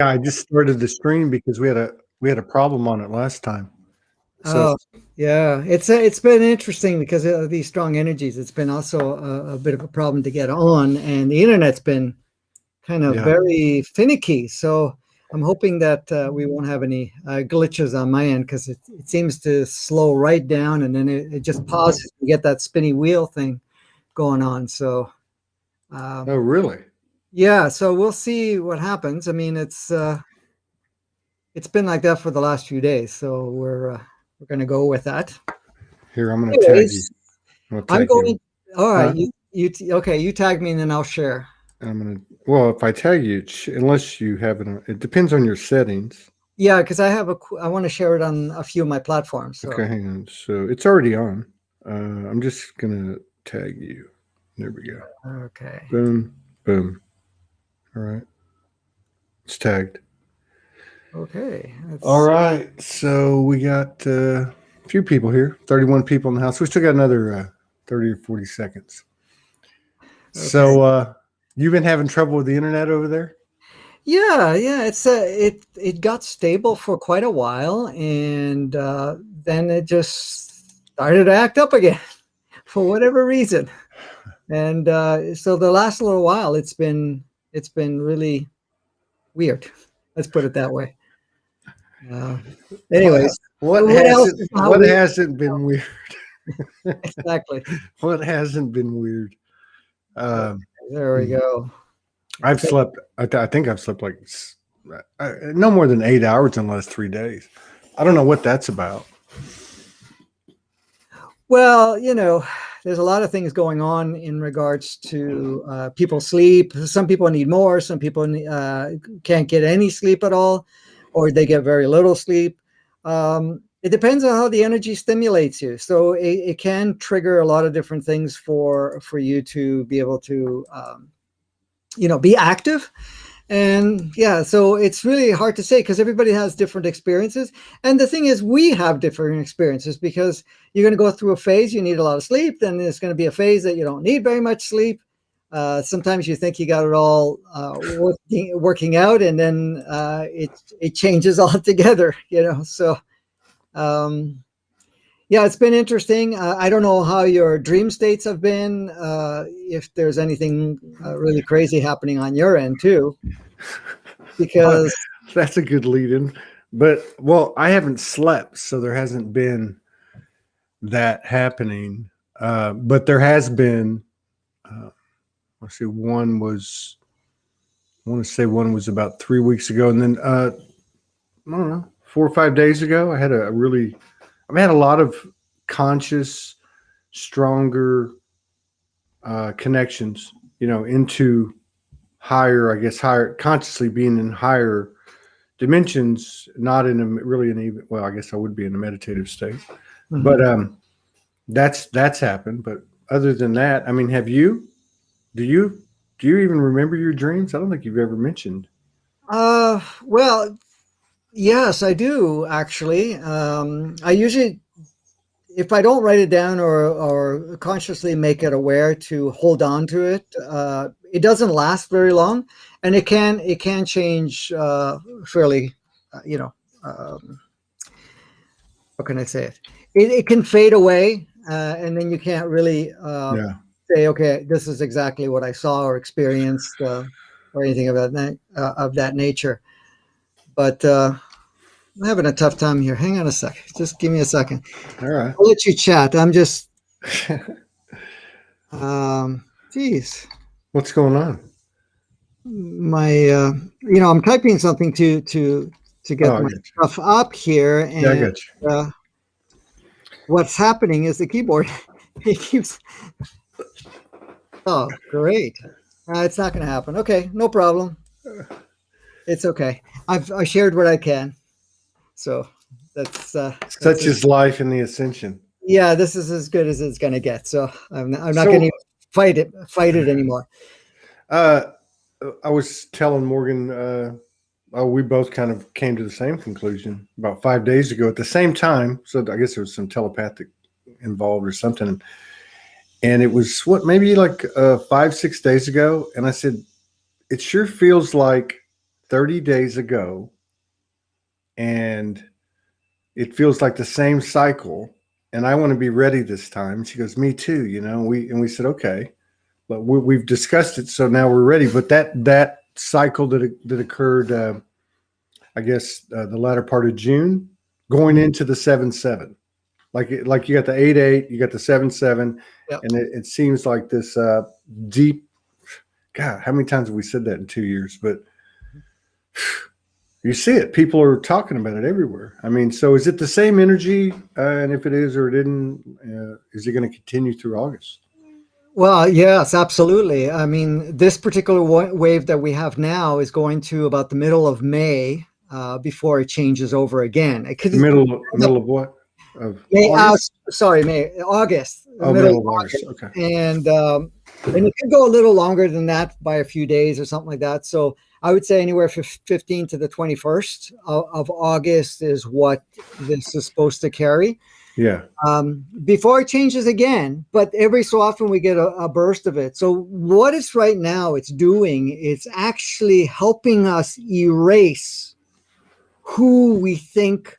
Yeah, I just started the stream because we had a problem on it last time. So Oh, yeah. It's been interesting because of these strong energies. It's been also a bit of a problem to get on, and the internet's been kind of yeah, very finicky. So I'm hoping that we won't have any glitches on my end because it seems to slow right down and then it just pauses. You get that spinny wheel thing going on. So oh um, really? yeah, so we'll see what happens. I mean, it's been like that for the last few days, so we're going to go with that. Here, I'm gonna tag you. Anyways, I'm gonna I'm tag you. going. All right, Huh? okay. You tag me and then I'll share. I'm gonna. Well, if I tag you, unless you have it, it depends on your settings. Yeah, because I want to share it on a few of my platforms. So Okay, hang on. So it's already on. I'm just gonna tag you. There we go. okay, Boom, boom. All right, it's tagged. okay. All That's right. So we got a few people here. 31 people in the house. We still got another 30 or 40 seconds. okay. So you've been having trouble with the internet over there? Yeah, yeah. It got stable for quite a while, and then it just started to act up again for whatever reason. And so the last little while, it's been really weird. Let's put it that way. Uh, anyways, What what else hasn't is not what weird? hasn't been weird? Exactly. What hasn't been weird? Okay, Um, there we go. I've slept. I think I've slept like no more than 8 hours in the last 3 days. I don't know what that's about. Well, there's a lot of things going on in regards to people's sleep. Some people need more. Some people can't get any sleep at all, or they get very little sleep. It depends on how the energy stimulates you. So it can trigger a lot of different things for you to be able to be active. And yeah, so it's really hard to say because everybody has different experiences. And the thing is, we have different experiences because you're going to go through a phase, you need a lot of sleep. Then there's going to be a phase that you don't need very much sleep. Sometimes you think you got it all working out, and then it changes altogether, So um, yeah, it's been interesting. I don't know how your dream states have been, if there's anything really crazy happening on your end too, Well, because that's a good lead-in. But well, I haven't slept, so there hasn't been that happening. But there has been. Uh, let's see. I want to say one was about 3 weeks ago, and then I don't know, 4 or 5 days ago, I've had a lot of conscious, stronger connections, into higher, I guess, higher, consciously being in higher dimensions, not in a really an even, well, I guess I would be in a meditative state, but Mhm. that's happened. But other than that, I mean, do you, do you even remember your dreams? I don't think you've ever mentioned. Well, yes, I do actually. I usually, if I don't write it down or consciously make it aware to hold on to it, it doesn't last very long, and it can change fairly, uh, you know, um, how can I say it? It can fade away, and then you can't really Yeah. say, okay, this is exactly what I saw or experienced, or anything of that nature. But I'm having a tough time here. Hang on a sec. Just give me a second. All right. I'll let you chat. I'm just, geez, What's going on? my, I'm typing something to Oh, get I my got you. stuff up here, Yeah, I and got you. uh, what's happening is the keyboard. It keeps. Oh, great. It's not going to happen. Okay, no problem. It's okay. I shared what I can, so that's Such as is life in the ascension. yeah. This is as good as it's going to get. So I'm not going So, to fight it anymore. uh, I was telling Morgan, oh, we both kind of came to the same conclusion about 5 days ago at the same time. So I guess there was some telepathic involved or something. And it was maybe like 5, 6 days ago. And I said, it sure feels like 30 days ago, and it feels like the same cycle, and I want to be ready this time." And she goes, "Me too." We said, "Okay, but we've discussed it, so now we're ready." But that cycle that occurred, I guess, the latter part of June, going into the 7/7, like you got the 8/8, you got the 7/7, Yep. and it seems like this deep. God, how many times have we said that in 2 years? But you see it. People are talking about it everywhere. I mean, so is it the same energy? And if it is or it didn't, is it going to continue through August? Well, yes, absolutely. I mean, this particular wave that we have now is going to about the middle of May before it changes over again. It could Middle of what? Of May, August? August, Oh, middle of August. Okay. and it could go a little longer than that by a few days or something like that. So I would say anywhere from 15 to the 21st of August is what this is supposed to carry. Yeah. Before it changes again, but every so often we get a burst of it. So what it's right now, it's doing, it's actually helping us erase who we think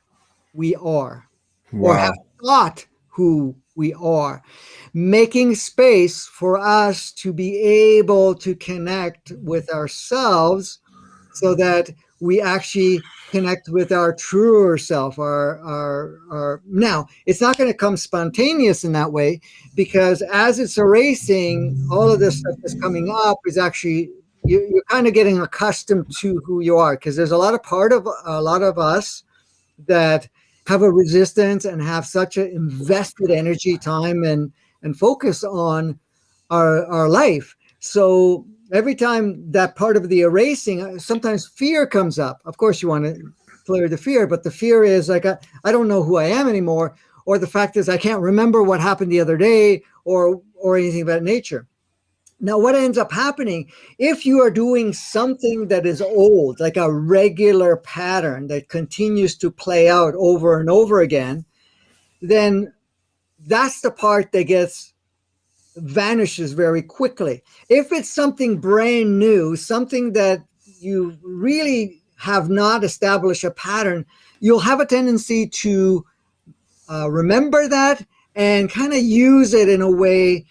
we are. Wow. Or have thought who we are, making space for us to be able to connect with ourselves so that we actually connect with our truer self. Our now, it's not going to come spontaneous in that way, because as it's erasing, all of this stuff that's coming up is actually, you're kind of getting accustomed to who you are, because there's a lot of us that have a resistance and have such an invested energy, time, and focus on our life. So every time that part of the erasing, sometimes fear comes up. Of course, you want to clear the fear, but the fear is like, I don't know who I am anymore, or the fact is I can't remember what happened the other day, or anything of that nature. Now, what ends up happening, if you are doing something that is old, like a regular pattern that continues to play out over and over again, then that's the part that vanishes very quickly. If it's something brand new, something that you really have not established a pattern, you'll have a tendency to remember that and kind of use it in a way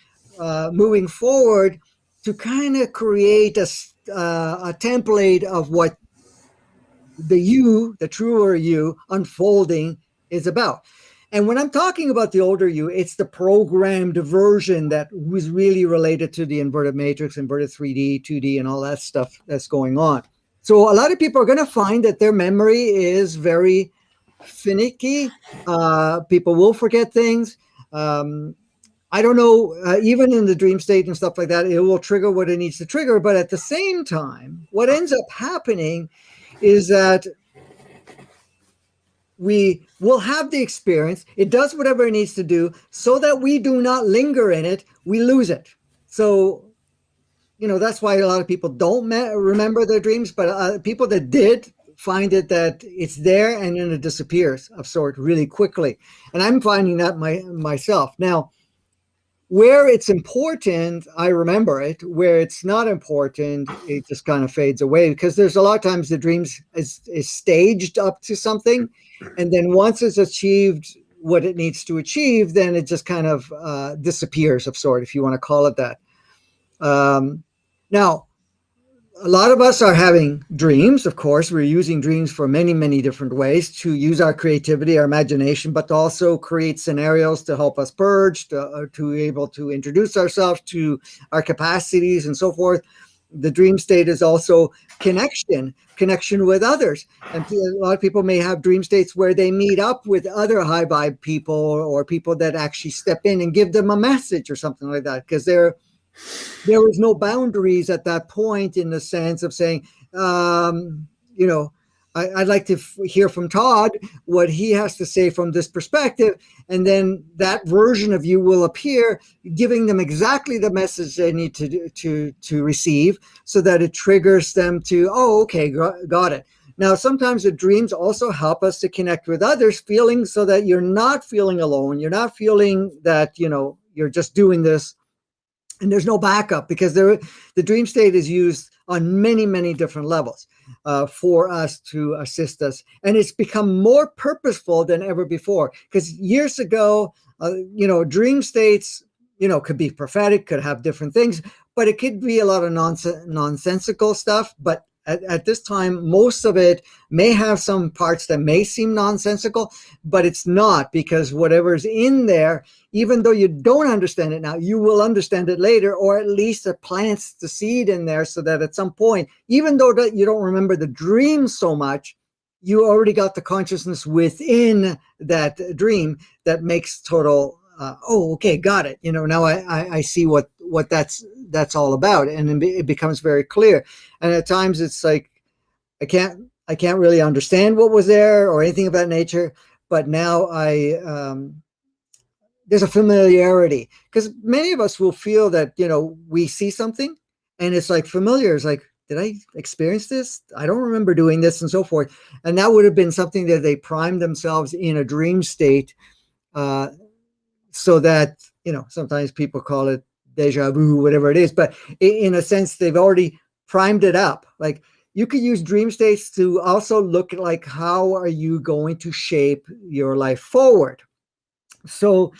moving forward to kind of create a template of what the truer you unfolding is about. And when I'm talking about the older you, it's the programmed version that was really related to the inverted matrix, inverted 3D, 2D, and all that stuff that's going on. So a lot of people are going to find that their memory is very finicky. People will forget things. I don't know, even in the dream state and stuff like that, it will trigger what it needs to trigger. But at the same time, what ends up happening is that we will have the experience. It does whatever it needs to do so that we do not linger in it. We lose it. So, that's why a lot of people don't remember their dreams, but people that did find it that it's there and then it disappears of sort really quickly. And I'm finding that myself. Now, where it's important, I remember it. Where it's not important, it just kind of fades away, because there's a lot of times the dreams is staged up to something, and then once it's achieved what it needs to achieve, then it just kind of disappears of sort, if you want to call it that. Now, a lot of us are having dreams. Of course, we're using dreams for many, many different ways to use our creativity, our imagination, but to also create scenarios to help us purge, to be able to introduce ourselves to our capacities and so forth. The dream state is also connection with others. And a lot of people may have dream states where they meet up with other high vibe people, or people that actually step in and give them a message or something like that, because there was no boundaries at that point, in the sense of saying, I'd like to hear from Todd what he has to say from this perspective. And then that version of you will appear, giving them exactly the message they need to receive, so that it triggers them to, oh, okay, got it. Now, sometimes the dreams also help us to connect with others, feeling so that you're not feeling alone. You're not feeling that, you're just doing this and there's no backup, because the dream state is used on many, many different levels. for us to assist us. And it's become more purposeful than ever before. Because years ago, dream states, could be prophetic, could have different things, but it could be a lot of nonsensical stuff. But at this time, most of it may have some parts that may seem nonsensical, but it's not, because whatever's in there, even though you don't understand it now, you will understand it later, or at least it plants the seed in there so that at some point, even though that you don't remember the dream so much, you already got the consciousness within that dream that makes total, okay, got it. Now I see what that's all about, and it becomes very clear. And at times it's like I can't really understand what was there or anything of that nature, but now there's a familiarity, because many of us will feel that we see something and it's like familiar. It's like, did I experience this? I don't remember doing this, and so forth. And that would have been something that they primed themselves in a dream state, so that sometimes people call it deja vu, whatever it is, but in a sense they've already primed it up. Like, you could use dream states to also look at, like, how are you going to shape your life forward? So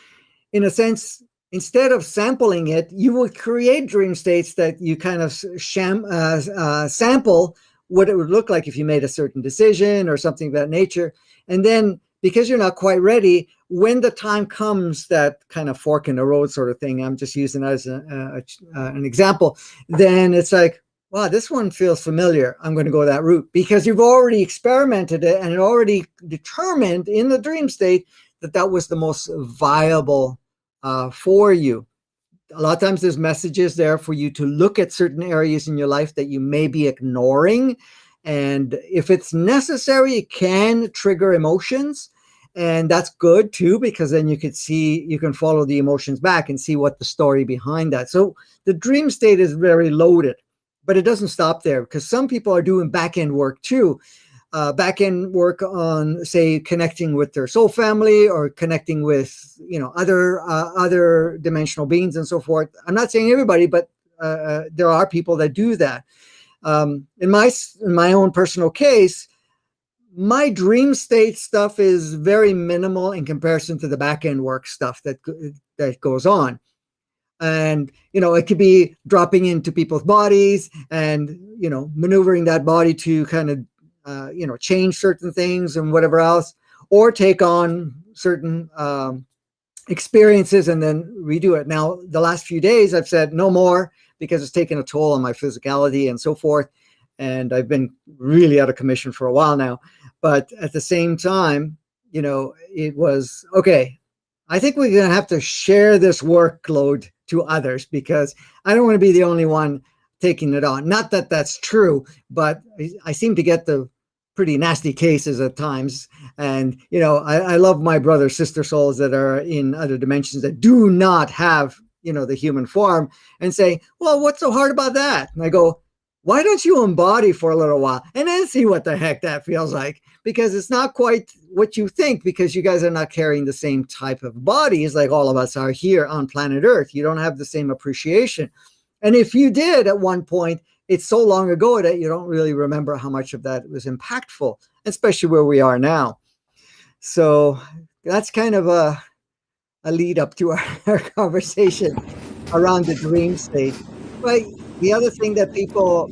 in a sense, instead of sampling it, you will create dream states that you kind of sample what it would look like if you made a certain decision or something of that nature. And then, because you're not quite ready, when the time comes, that kind of fork in the road sort of thing, I'm just using that as an example, then it's like, wow, this one feels familiar. I'm going to go that route, because you've already experimented it and it already determined in the dream state that was the most viable for you. A lot of times there's messages there for you to look at certain areas in your life that you may be ignoring. And if it's necessary, it can trigger emotions. And that's good too, because then you can follow the emotions back and see what the story behind that. So the dream state is very loaded, but it doesn't stop there, because some people are doing back-end work too. Back-end work on, say, connecting with their soul family, or connecting with, other dimensional beings and so forth. I'm not saying everybody, but there are people that do that. In my own personal case, my dream state stuff is very minimal in comparison to the back-end work stuff that goes on. And, it could be dropping into people's bodies and, maneuvering that body to kind of, change certain things and whatever else, or take on certain experiences and then redo it. Now, the last few days I've said no more, because it's taken a toll on my physicality and so forth. And I've been really out of commission for a while now. But at the same time, it was, okay, I think we're going to have to share this workload to others, because I don't want to be the only one taking it on. Not that that's true, but I seem to get the pretty nasty cases at times. And, I love my brother, sister souls that are in other dimensions that do not have, the human form, and say, well, what's so hard about that? And I go, why don't you embody for a little while and then see what the heck that feels like? Because it's not quite what you think, because you guys are not carrying the same type of bodies like all of us are here on planet Earth. You don't have the same appreciation. And if you did at one point, it's so long ago that you don't really remember how much of that was impactful, especially where we are now. So that's kind of a lead up to our conversation around the dream state. But the other thing that people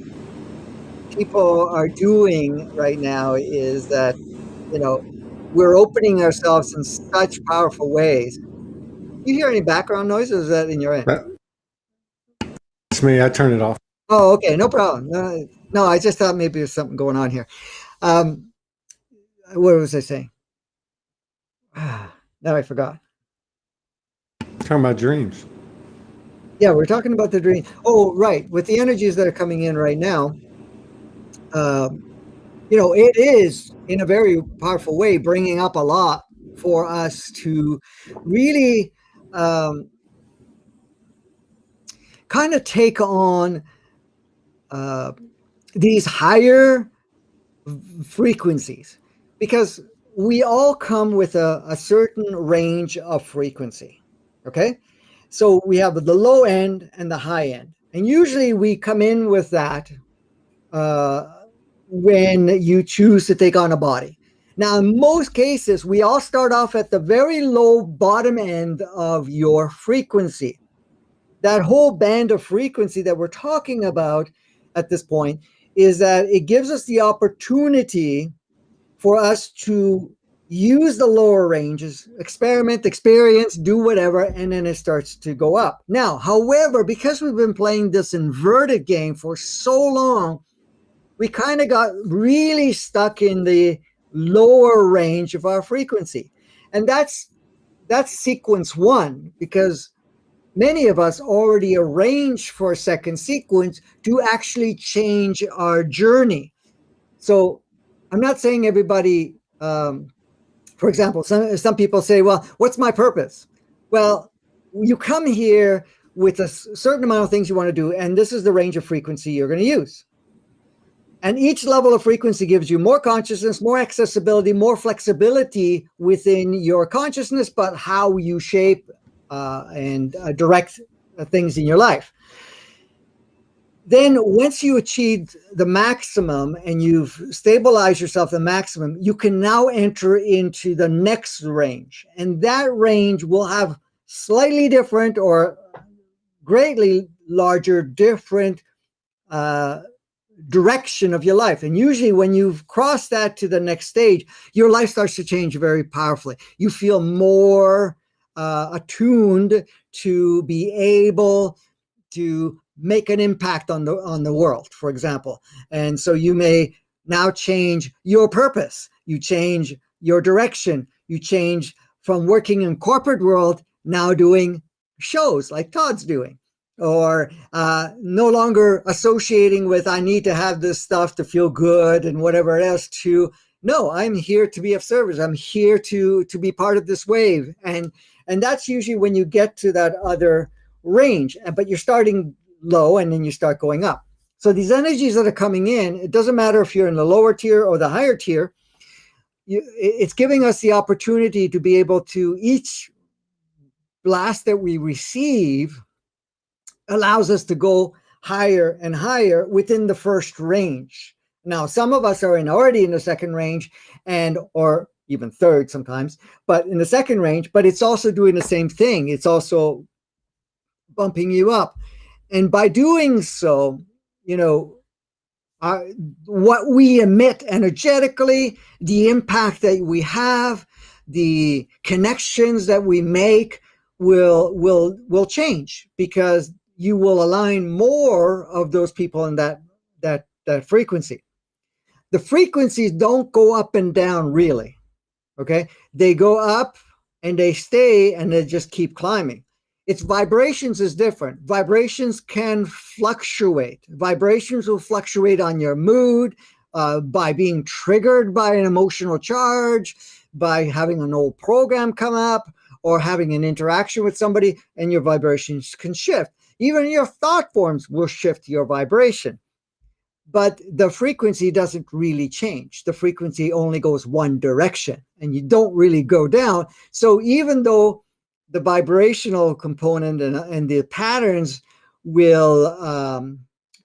are doing right now is that, we're opening ourselves in such powerful ways. You hear any background noise, or is that in your end? It's me. I turn it off. Oh, okay, no problem. No, I just thought maybe there's something going on here. What was I saying? Now I forgot. Talking about dreams. Yeah, we're talking about the dream. Oh, right. With the energies that are coming in right now, it is in a very powerful way bringing up a lot for us to really kind of take on these higher frequencies, because we all come with a certain range of frequency. Okay. So we have the low end and the high end. And usually we come in with that when you choose to take on a body. Now, in most cases, we all start off at the very low bottom end of your frequency. That whole band of frequency that we're talking about at this point is that it gives us the opportunity for us to use the lower ranges, experiment, experience, do whatever, and then it starts to go up. Now, however, because we've been playing this inverted game for so long, we kind of got really stuck in the lower range of our frequency. And that's sequence one, because many of us already arranged for a second sequence to actually change our journey. So I'm not saying everybody, for example, some people say, well, what's my purpose? Well, you come here with a certain amount of things you want to do, and this is the range of frequency you're going to use. And each level of frequency gives you more consciousness, more accessibility, more flexibility within your consciousness, but how you shape and direct things in your life. Then once you achieve the maximum and you've stabilized yourself the maximum, you can now enter into the next range. And that range will have slightly different or greatly larger different direction of your life. And usually when you've crossed that to the next stage, your life starts to change very powerfully. You feel more attuned to be able to make an impact on the world, for example. And so you may now change your purpose. You change your direction. You change from working in corporate world, now doing shows like Todd's doing, or no longer associating with, I need to have this stuff to feel good and whatever else, to, no, I'm here to be of service. I'm here to be part of this wave. And that's usually when you get to that other range, but you're starting low and then you start going up. So these energies that are coming in, it doesn't matter if you're in the lower tier or the higher tier, it's giving us the opportunity to be able to, each blast that we receive allows us to go higher and higher within the first range. Now, some of us are already in the second range or even third sometimes, but in the second range, but it's also doing the same thing. It's also bumping you up. And by doing so, what we emit energetically, the impact that we have, the connections that we make will change, because you will align more of those people in that frequency. The frequencies don't go up and down really, okay? They go up and they stay and they just keep climbing. Its vibrations is different. Vibrations can fluctuate. Vibrations will fluctuate on your mood, by being triggered by an emotional charge, by having an old program come up, or having an interaction with somebody, and your vibrations can shift. Even your thought forms will shift your vibration. But the frequency doesn't really change. The frequency only goes one direction, and you don't really go down. So even though the vibrational component and the patterns will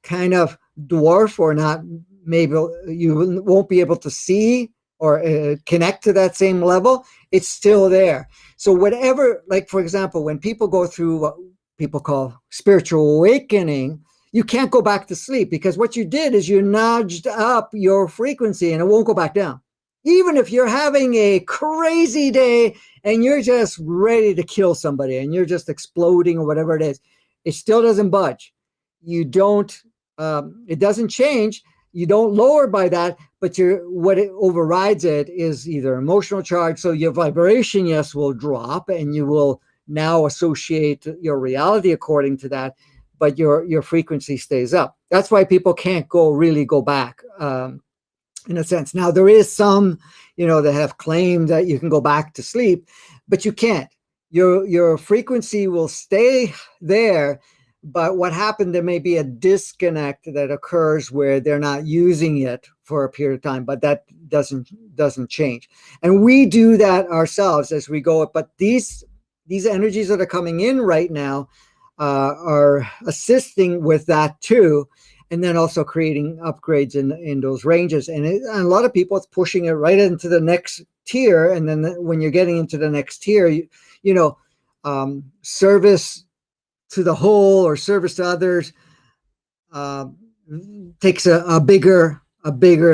kind of dwarf or not, maybe you won't be able to see or connect to that same level, it's still there. So whatever, like for example, when people go through what people call spiritual awakening, you can't go back to sleep, because what you did is you nudged up your frequency and it won't go back down. Even if you're having a crazy day and you're just ready to kill somebody and you're just exploding or whatever it is, it still doesn't budge. You don't, it doesn't change. You don't lower by that, but what it overrides it is either emotional charge. So your vibration, yes, will drop, and you will now associate your reality according to that, but your frequency stays up. That's why people can't really go back. In a sense. Now, there is some, that have claimed that you can go back to sleep, but you can't. Your frequency will stay there, but what happened, there may be a disconnect that occurs where they're not using it for a period of time, but that doesn't change. And we do that ourselves as we go up. But these energies that are coming in right now are assisting with that too. and then also creating upgrades in those ranges. And a lot of people, it's pushing it right into the next tier. And then when you're getting into the next tier, you know, service to the whole or service to others takes a bigger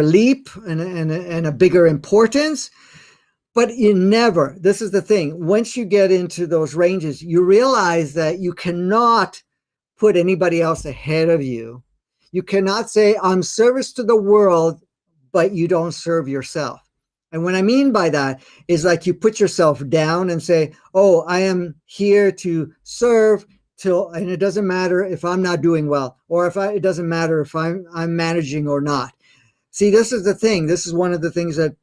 leap and a bigger importance. But you never, this is the thing, once you get into those ranges, you realize that you cannot put anybody else ahead of you. You cannot say, I'm service to the world, but you don't serve yourself. And what I mean by that is like you put yourself down and say, oh, I am here to serve and it doesn't matter if I'm not doing well, or it doesn't matter if I'm managing or not. See, this is the thing. This is one of the things that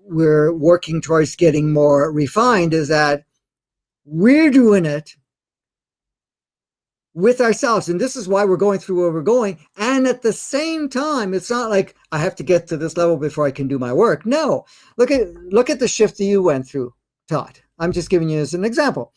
we're working towards getting more refined, is that we're doing it with ourselves. And this is why we're going through where we're going. And at the same time, it's not like I have to get to this level before I can do my work. No, look at the shift that you went through, Todd. I'm just giving you as an example.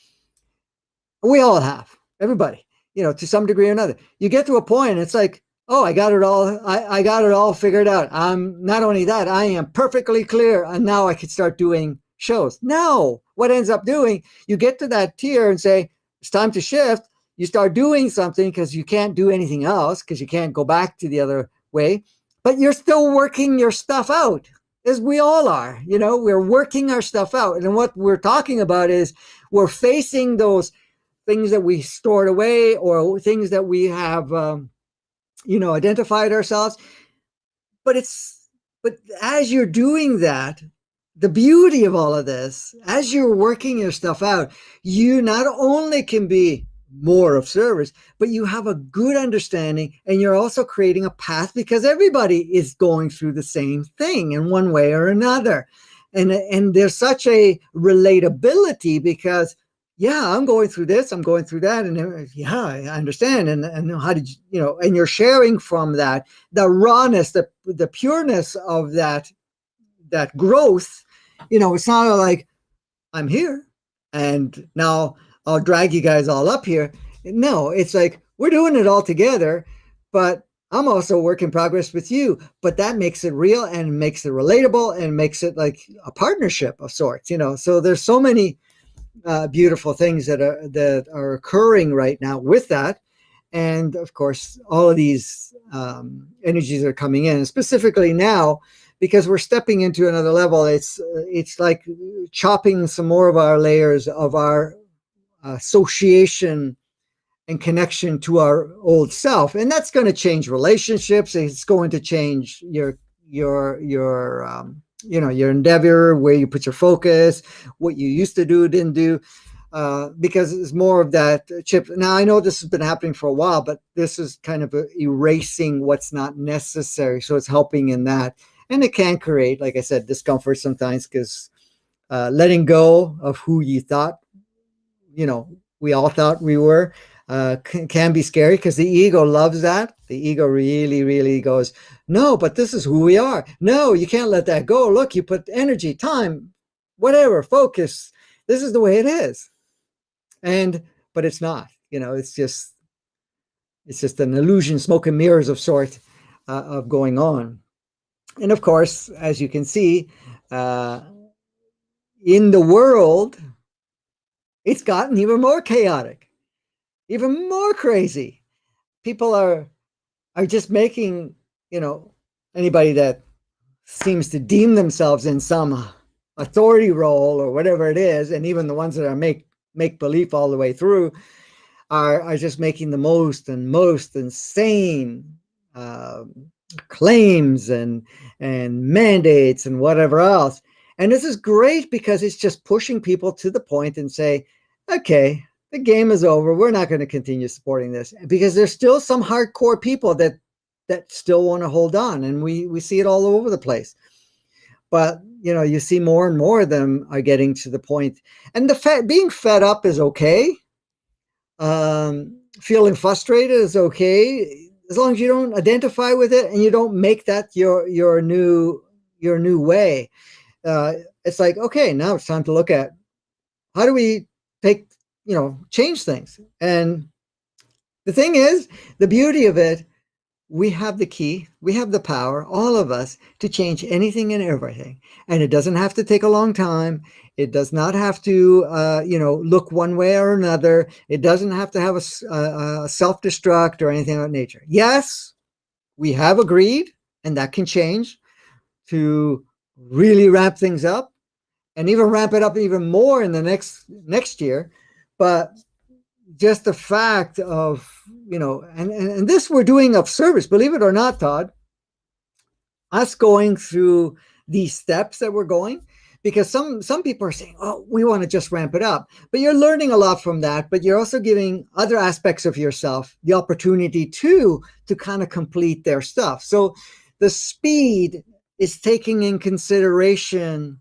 We all have, everybody, you know, to some degree or another. You get to a point, it's like, oh, I got it all. I got it all figured out. I'm not only that, I am perfectly clear, and now I can start doing shows. No, what ends up doing, you get to that tier and say, it's time to shift. You start doing something because you can't do anything else, because you can't go back to the other way, but you're still working your stuff out, as we all are. You know, we're working our stuff out. And what we're talking about is we're facing those things that we stored away, or things that we have, you know, identified ourselves. But as you're doing that, the beauty of all of this, as you're working your stuff out, you not only can be more of service, but you have a good understanding, and you're also creating a path, because everybody is going through the same thing in one way or another. And there's such a relatability, because yeah, I'm going through this, I'm going through that, and yeah, I understand. And how did you know, and you're sharing from that, the rawness, the pureness of that growth. You know, it's not like I'm here and now I'll drag you guys all up here. No, it's like we're doing it all together, but I'm also a work in progress with you. But that makes it real and makes it relatable and makes it like a partnership of sorts, you know. So there's so many beautiful things that are occurring right now with that. And of course, all of these energies are coming in, specifically now, because we're stepping into another level. It's like chopping some more of our layers of our association and connection to our old self. And that's going to change relationships. It's going to change your you know, your endeavor, where you put your focus, what you used to do, didn't do, because it's more of that chip. Now, I know this has been happening for a while, but this is kind of erasing what's not necessary. So it's helping in that. And it can create, like I said, discomfort sometimes, because letting go of who you thought, you know, we all thought we were, can be scary, because the ego loves that. The ego really, really goes, no, but this is who we are. No, you can't let that go. Look, you put energy, time, whatever, focus. This is the way it is. But it's not, you know, it's just an illusion, smoke and mirrors of sort of going on. And of course, as you can see, in the world, it's gotten even more chaotic, even more crazy. People are just making, you know, anybody that seems to deem themselves in some authority role or whatever it is, and even the ones that are make believe all the way through, are just making the most insane claims and mandates and whatever else. And this is great, because it's just pushing people to the point and say, okay, the game is over. We're not going to continue supporting this, because there's still some hardcore people that still want to hold on. And we see it all over the place. But, you know, you see more and more of them are getting to the point. And being fed up is okay. Feeling frustrated is okay, as long as you don't identify with it and you don't make that your new way. It's like, okay, now it's time to look at how do we change things. And the thing is, the beauty of it, we have the key, we have the power, all of us, to change anything and everything. And it doesn't have to take a long time. It does not have to, look one way or another. It doesn't have to have a self-destruct or anything of that nature. Yes, we have agreed, and that can change, to really ramp things up and even ramp it up even more in the next year. But just the fact of, and this we're doing of service, believe it or not, Todd, us going through these steps that we're going, because some people are saying, oh, we want to just ramp it up, but you're learning a lot from that, but you're also giving other aspects of yourself the opportunity to kind of complete their stuff. So the speed is taking in consideration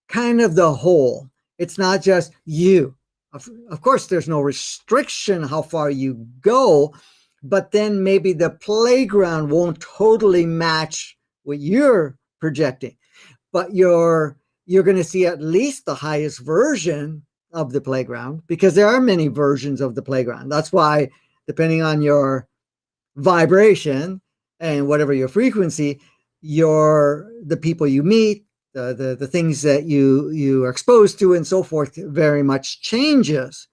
kind of the whole. It's not just you. Of course, there's no restriction how far you go, but then maybe the playground won't totally match what you're projecting. But you're going to see at least the highest version of the playground, because there are many versions of the playground. That's why, depending on your vibration and whatever your frequency, the people you meet, the things that you are exposed to and so forth very much changes.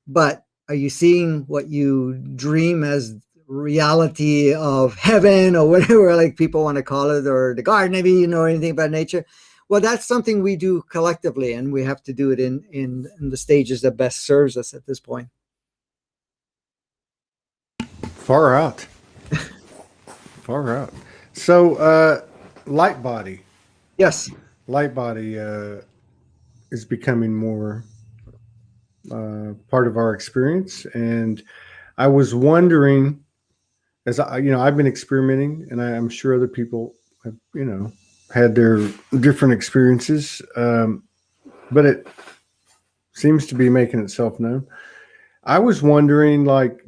But are you seeing what you dream as reality of heaven, or whatever like people want to call it, or the garden, maybe you know anything about nature? Well, that's something we do collectively, and we have to do it in the stages that best serves us at this point. Far out. Far out. So, light body. Yes. Light body is becoming more part of our experience, and I was wondering, as I've been experimenting, and I'm sure other people have, had their different experiences, but it seems to be making itself known. I was wondering, like,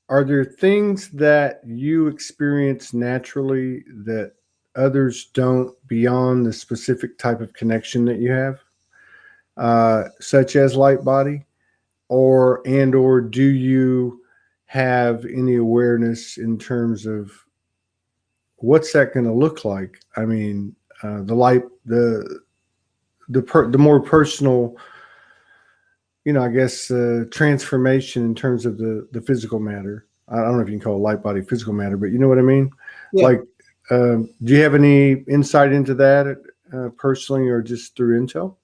are there things that you experience naturally that others don't, beyond the specific type of connection that you have, such as light body, or do you have any awareness in terms of what's that going to look like? I mean, the more personal, I guess, transformation in terms of the physical matter. I don't know if you can call it light body physical matter, but you know what I mean? Yeah. Like, do you have any insight into that personally, or just through intel?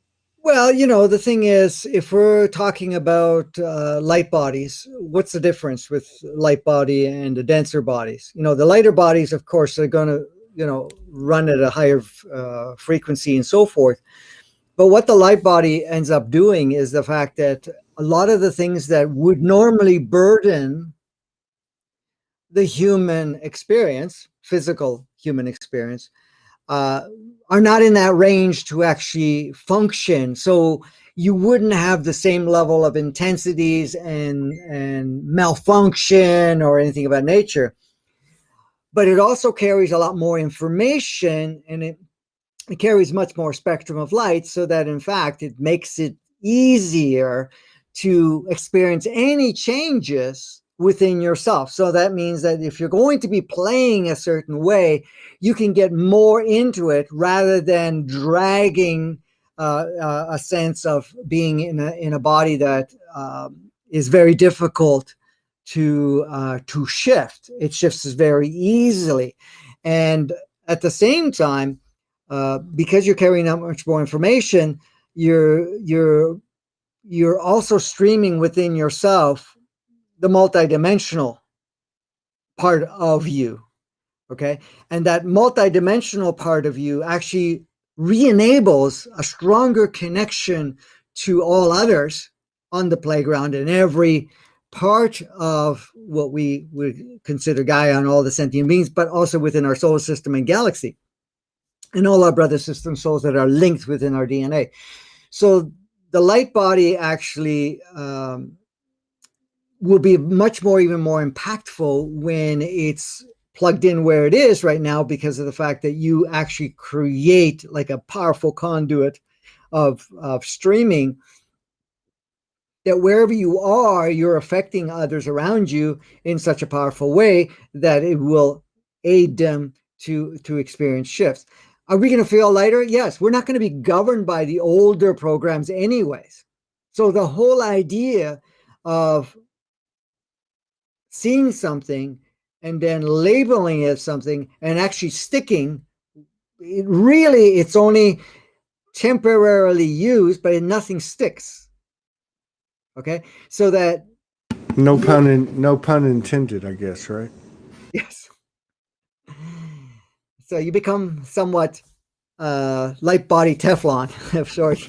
Well, the thing is, if we're talking about light bodies, what's the difference with light body and the denser bodies? The lighter bodies, of course, are going to, run at a higher frequency and so forth. But what the light body ends up doing is the fact that a lot of the things that would normally burden the human experience, physical human experience, are not in that range to actually function. So you wouldn't have the same level of intensities and malfunction or anything of that nature. But it also carries a lot more information, and it carries much more spectrum of light, so that in fact it makes it easier to experience any changes within yourself. So that means that if you're going to be playing a certain way, you can get more into it rather than dragging a sense of being in a body that is very difficult to shift. It shifts very easily, and at the same time, because you're carrying out much more information, you're also streaming within yourself the multidimensional part of you. Okay. And that multidimensional part of you actually re-enables a stronger connection to all others on the playground, and every part of what we would consider Gaia and all the sentient beings, but also within our solar system and galaxy, and all our brother system souls that are linked within our DNA. So the light body actually will be much more, even more impactful when it's plugged in where it is right now, because of the fact that you actually create like a powerful conduit of streaming that wherever you are, you're affecting others around you in such a powerful way that it will aid them to experience shifts. Are we going to feel lighter? Yes. We're not going to be governed by the older programs anyways. So the whole idea of seeing something and then labeling it something and actually sticking, it's only temporarily used, but nothing sticks. Okay, so that No pun intended, I guess, right? yes. So you become somewhat light body Teflon of sorts,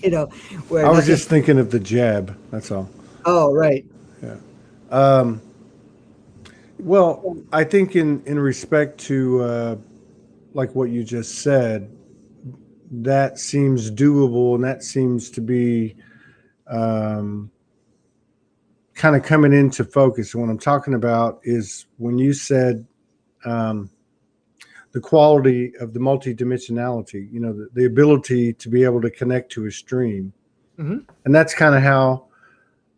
where I was nothing. just thinking of the jab. That's all. Oh, right. Yeah. Well, I think in respect to like what you just said, that seems doable, and that seems to be um, kind of coming into focus. And what I'm talking about is when you said um, the quality of the multidimensionality, the ability to be able to connect to a stream. Mm-hmm. And that's kind of how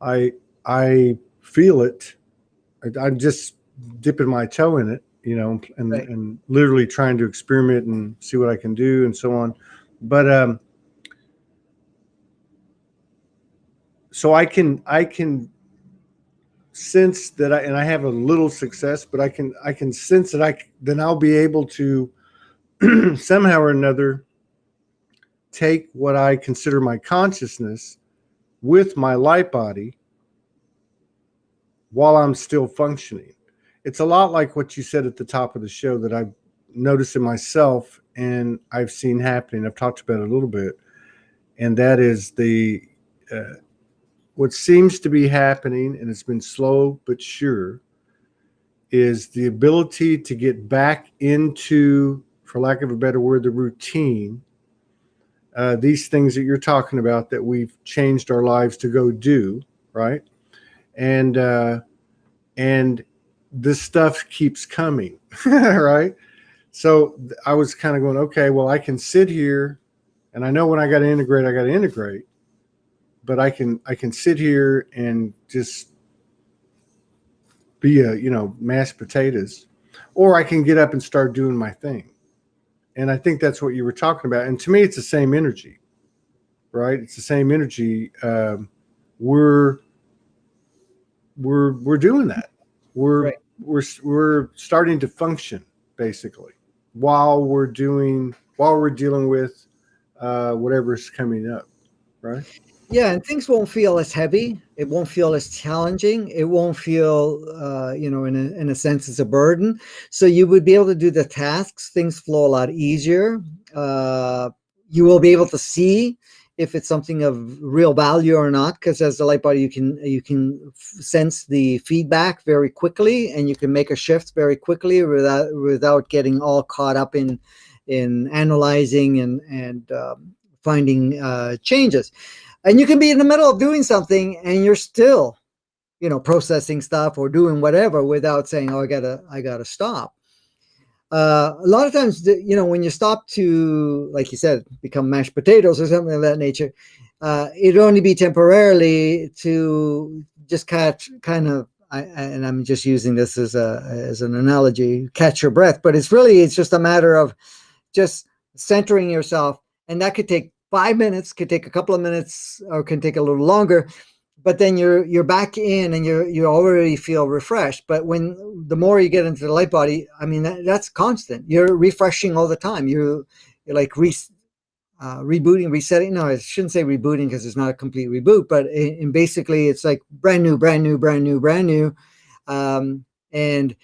I I feel it. I'm just dipping my toe in it, Right. and literally trying to experiment and see what I can do and so on. But so I can sense that I have a little success, but I can sense that then I'll be able to somehow or another take what I consider my consciousness with my light body while I'm still functioning. It's a lot like what you said at the top of the show that I've noticed in myself and I've seen happening. I've talked about it a little bit, and that is what seems to be happening, and it's been slow but sure, is the ability to get back into, for lack of a better word, the routine. These things that you're talking about that we've changed our lives to go do, right? And and this stuff keeps coming, right? So I was kind of going, okay, well, I can sit here, and I know when I got to integrate, but I can sit here and just be mashed potatoes, or I can get up and start doing my thing. And I think that's what you were talking about. And to me, it's the same energy, right? It's the same energy. We're we're doing that. We're Right. we're starting to function basically while we're dealing with whatever's coming up, right? Yeah, and things won't feel as heavy. It won't feel as challenging. It won't feel, in a sense, it's a burden. So you would be able to do the tasks. Things flow a lot easier. Uh, you will be able to see if it's something of real value or not, because as the light body, you can sense the feedback very quickly, and you can make a shift very quickly without getting all caught up in analyzing and finding changes. And you can be in the middle of doing something and you're still, processing stuff or doing whatever without saying, oh, I gotta stop. A lot of times, when you stop to, like you said, become mashed potatoes or something of that nature, it'd only be temporarily to just kind of, and I'm just using this as an analogy, catch your breath. But it's just a matter of just centering yourself, and that could take 5 minutes, could take a couple of minutes, or can take a little longer. But then you're back in, and you already feel refreshed. But the more you get into the light body, I mean that's constant. You're refreshing all the time. You're like rebooting, resetting. No, I shouldn't say rebooting because it's not a complete reboot. But basically, it's like brand new, brand new, brand new, brand new, and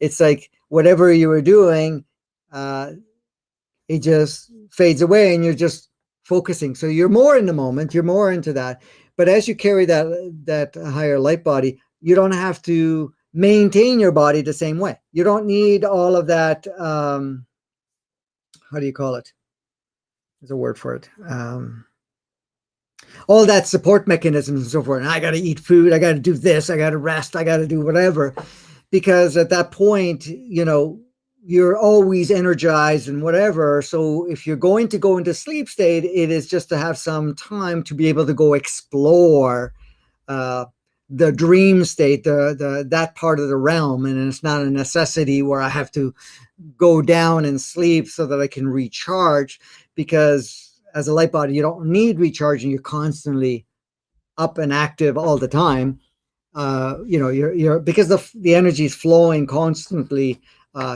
it's like whatever you were doing. It just fades away and you're just focusing. So you're more in the moment, you're more into that. But as you carry that higher light body, you don't have to maintain your body the same way. You don't need all of that. How do you call it? There's a word for it. All that support mechanisms and so forth. And I got to eat food. I got to do this. I got to rest. I got to do whatever. Because at that point, you're always energized and whatever. So if you're going to go into sleep state, it is just to have some time to be able to go explore the dream state, that part of the realm, and it's not a necessity where I have to go down and sleep so that I can recharge, because as a light body, you don't need recharging. You're constantly up and active all the time. You're because the energy is flowing constantly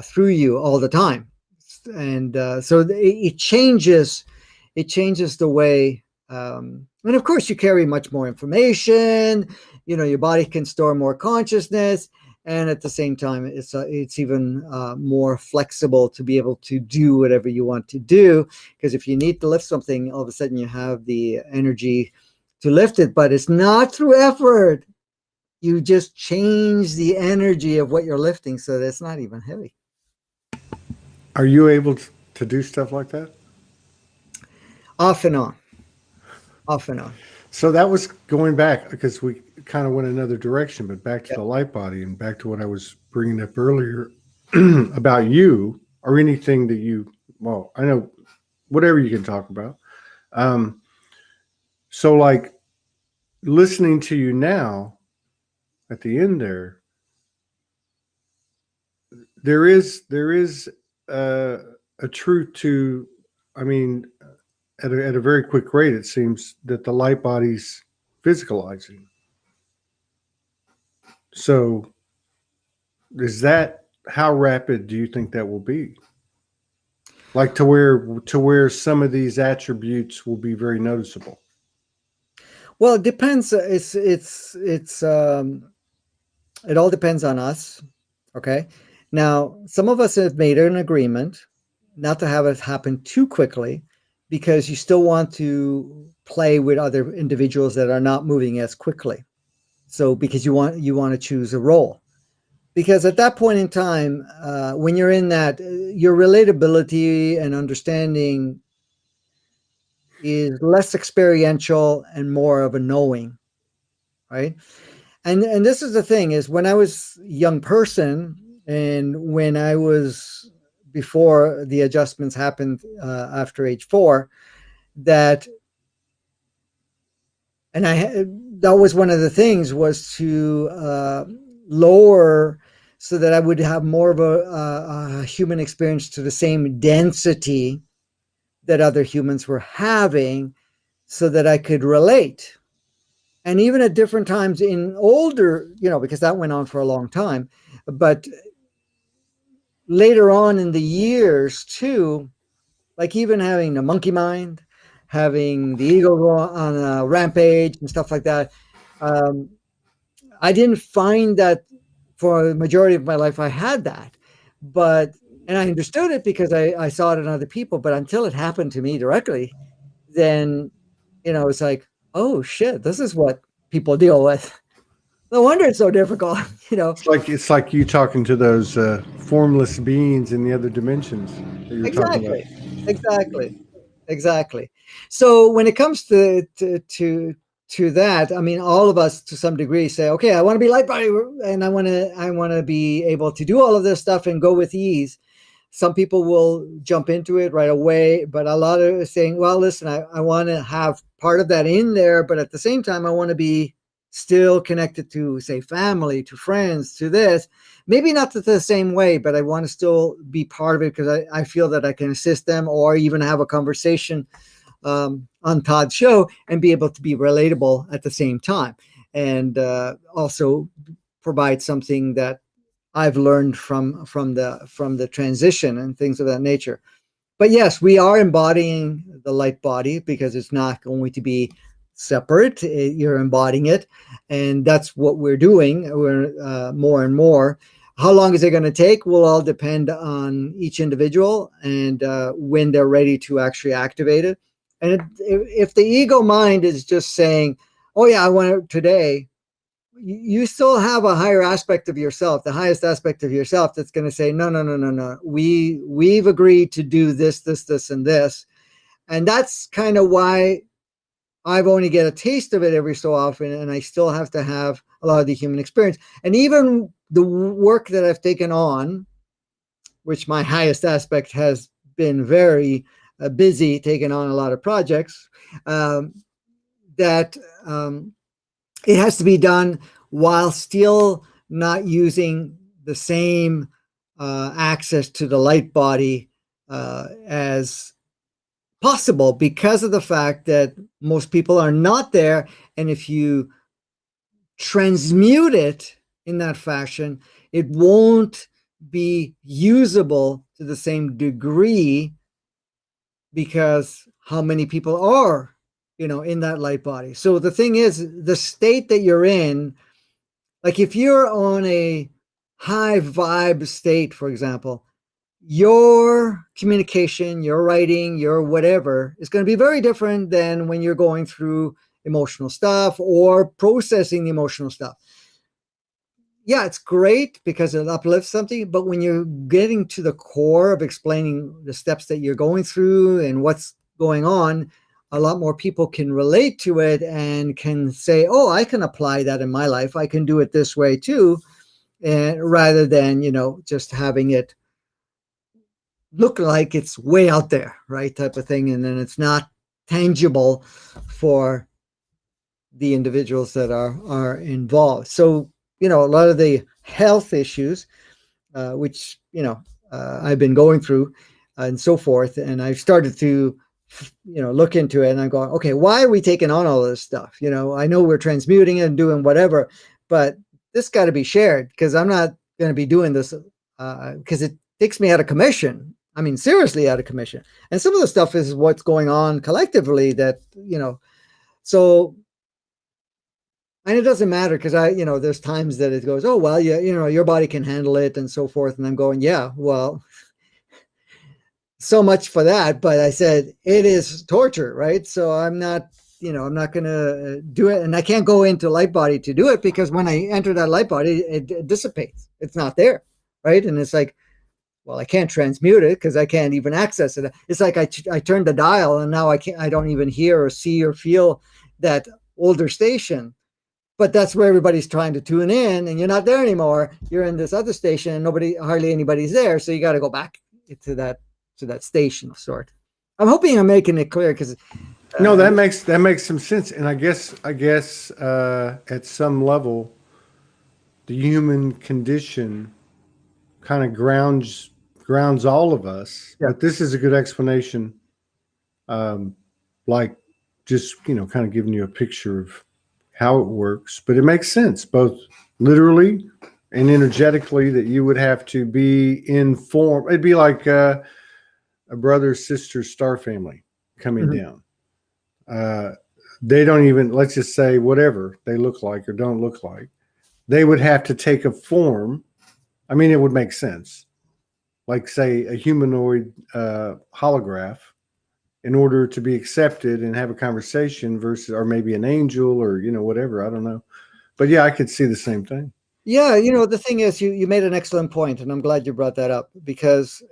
through you all the time, and so it changes the way. And of course, you carry much more information. Your body can store more consciousness, and at the same time, it's even more flexible to be able to do whatever you want to do. Because if you need to lift something, all of a sudden you have the energy to lift it, but it's not through effort. You just change the energy of what you're lifting so that it's not even heavy. Are you able to do stuff like that? Off and on. Off and on. So that was going back, because we kind of went another direction, but back to Yep. the light body and back to what I was bringing up earlier about you, or anything that well, I know whatever you can talk about. So like listening to you now at the end there is a truth to, I mean, at a very quick rate, it seems that the light body's physicalizing. So how rapid do you think that will be? Like to where some of these attributes will be very noticeable? Well, it depends. It all depends on us. Okay. Now, some of us have made an agreement not to have it happen too quickly, because you still want to play with other individuals that are not moving as quickly. So because you want to choose a role, because at that point in time, when you're in that, your relatability and understanding is less experiential and more of a knowing, right? And this is the thing, is when I was a young person, and when I was, before the adjustments happened after age 4, that was one of the things, was to lower, so that I would have more of a human experience to the same density that other humans were having, so that I could relate. And even at different times in older, because that went on for a long time, but later on in the years too, like even having the monkey mind, having the ego go on a rampage and stuff like that, I didn't find that for the majority of my life I had that, and I understood it because I saw it in other people, but until it happened to me directly, then, it's like, oh shit, this is what people deal with. No wonder it's so difficult, It's like you talking to those formless beings in the other dimensions that you're talking about. Exactly. So when it comes to that, I mean, all of us to some degree say, okay, I want to be light body, and I want to be able to do all of this stuff and go with ease. Some people will jump into it right away, but a lot of saying, well, listen, I want to have part of that in there, but at the same time, I want to be still connected to, say, family, to friends, to this. Maybe not the same way, but I want to still be part of it, because I feel that I can assist them, or even have a conversation on Todd's show and be able to be relatable at the same time, and also provide something that I've learned from the transition and things of that nature. But yes, we are embodying the light body, because it's not going to be separate. You're embodying it, and that's what we're doing. We're more and more. How long is it going to take will all depend on each individual, and when they're ready to actually activate it. And if the ego mind is just saying, oh yeah, I want it today, you still have a higher aspect of yourself, the highest aspect of yourself, that's going to say, no. We've agreed to do this, and this. And that's kind of why I've only get a taste of it every so often, and I still have to have a lot of the human experience. And even the work that I've taken on, which my highest aspect has been very busy taking on a lot of projects, that it has to be done while still not using the same access to the light body as possible, because of the fact that most people are not there. And if you transmute it in that fashion, it won't be usable to the same degree, because how many people are, in that light body. So the thing is, the state that you're in, like if you're on a high vibe state, for example, your communication, your writing, your whatever is going to be very different than when you're going through emotional stuff or processing the emotional stuff. Yeah, it's great because it uplifts something, but when you're getting to the core of explaining the steps that you're going through and what's going on, a lot more people can relate to it and can say, oh, I can apply that in my life. I can do it this way too. And rather than, just having it look like it's way out there, right? Type of thing. And then it's not tangible for the individuals that are involved. So, a lot of the health issues, which, I've been going through and so forth. And I've started to, look into it, and I'm going, okay, why are we taking on all this stuff? I know we're transmuting it and doing whatever, but this got to be shared, because I'm not going to be doing this because it takes me out of commission. I mean, seriously out of commission. And some of the stuff is what's going on collectively that, so, and it doesn't matter, because there's times that it goes, oh, well, yeah, your body can handle it and so forth. And I'm going, yeah, well, so much for that. But I said, it is torture, right? So I'm not going to do it. And I can't go into light body to do it, because when I enter that light body, it dissipates. It's not there, right? And it's like, well, I can't transmute it because I can't even access it. It's like I turned the dial, and now I don't even hear or see or feel that older station. But that's where everybody's trying to tune in, and you're not there anymore. You're in this other station, and hardly anybody's there. So you got to go back to that station of sort. I'm hoping I'm making it clear, because No, that makes some sense. And I guess at some level, the human condition kind of grounds all of us. Yeah. But this is a good explanation, like just kind of giving you a picture of how it works. But it makes sense, both literally and energetically, that you would have to be informed. It'd be like a brother, sister, star family coming down. They don't even, let's just say, whatever they look like or don't look like, they would have to take a form. I mean, it would make sense. Like, say, a humanoid holograph, in order to be accepted and have a conversation, versus, or maybe an angel, or, whatever. I don't know. But yeah, I could see the same thing. Yeah. The thing is, you made an excellent point, and I'm glad you brought that up, because,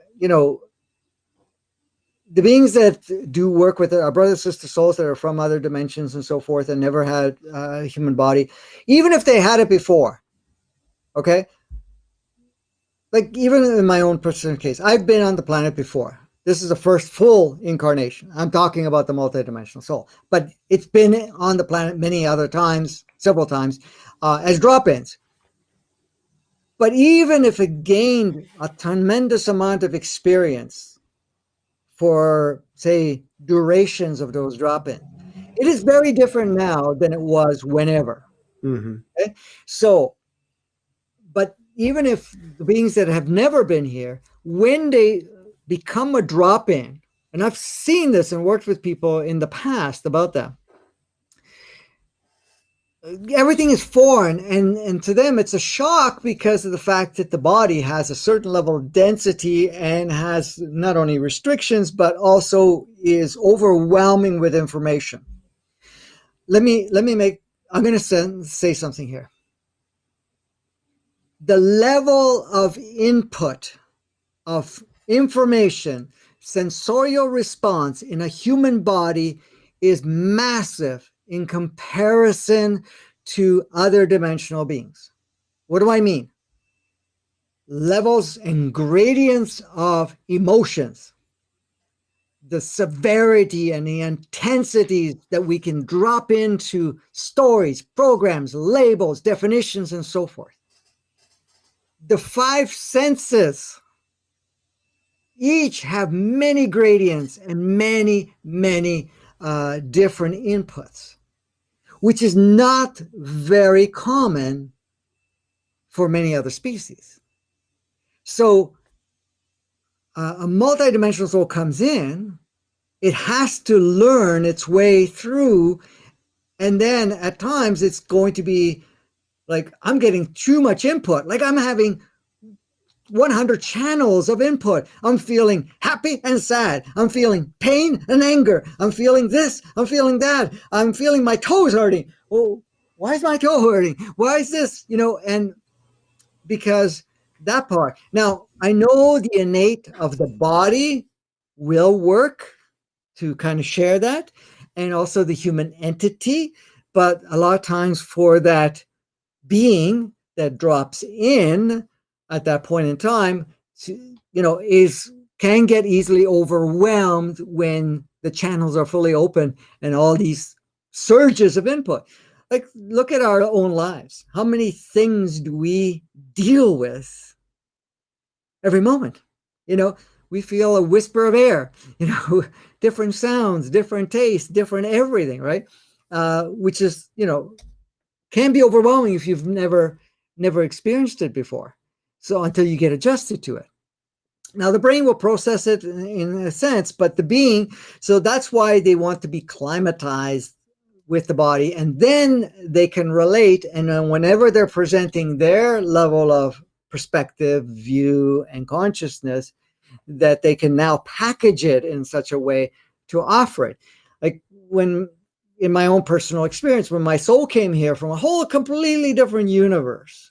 the beings that do work with our brother, sister souls that are from other dimensions and so forth, and never had a human body, even if they had it before, okay? Like, even in my own personal case, I've been on the planet before. This is the first full incarnation. I'm talking about the multidimensional soul, but it's been on the planet many other times, several times, as drop-ins. But even if it gained a tremendous amount of experience for, say, durations of those drop-ins, it is very different now than it was whenever. Mm-hmm. Okay? So, but even if the beings that have never been here, when they become a drop-in, and I've seen this and worked with people in the past about that, everything is foreign, and to them it's a shock, because of the fact that the body has a certain level of density and has not only restrictions, but also is overwhelming with information. I'm going to say something here. The level of input of information, sensorial response in a human body is massive in comparison to other dimensional beings. What do I mean? Levels and gradients of emotions the severity and the intensity that we can drop into stories, programs, labels, definitions, and so forth. The five senses each have many gradients and many, many different inputs, which is not very common for many other species. So a multidimensional soul comes in, it has to learn its way through, and then at times it's going to be like, I'm getting too much input, like I'm having 100 channels of input. I'm feeling happy and sad. I'm feeling pain and anger. I'm feeling this. I'm feeling that. I'm feeling my toes hurting. Well, why is my toe hurting? Why is this? And because that part. Now, I know the innate of the body will work to kind of share that, and also the human entity. But a lot of times for that being that drops in at that point in time, can get easily overwhelmed when the channels are fully open and all these surges of input. Like, look at our own lives. How many things do we deal with every moment? We feel a whisper of air, different sounds, different tastes, different everything, right? Which is, can be overwhelming if you've never experienced it before. So until you get adjusted to it. Now, the brain will process it in a sense, but the being, so that's why they want to be climatized with the body, and then they can relate. And then whenever they're presenting their level of perspective, view, and consciousness, that they can now package it in such a way to offer it. Like when, in my own personal experience, when my soul came here from a whole completely different universe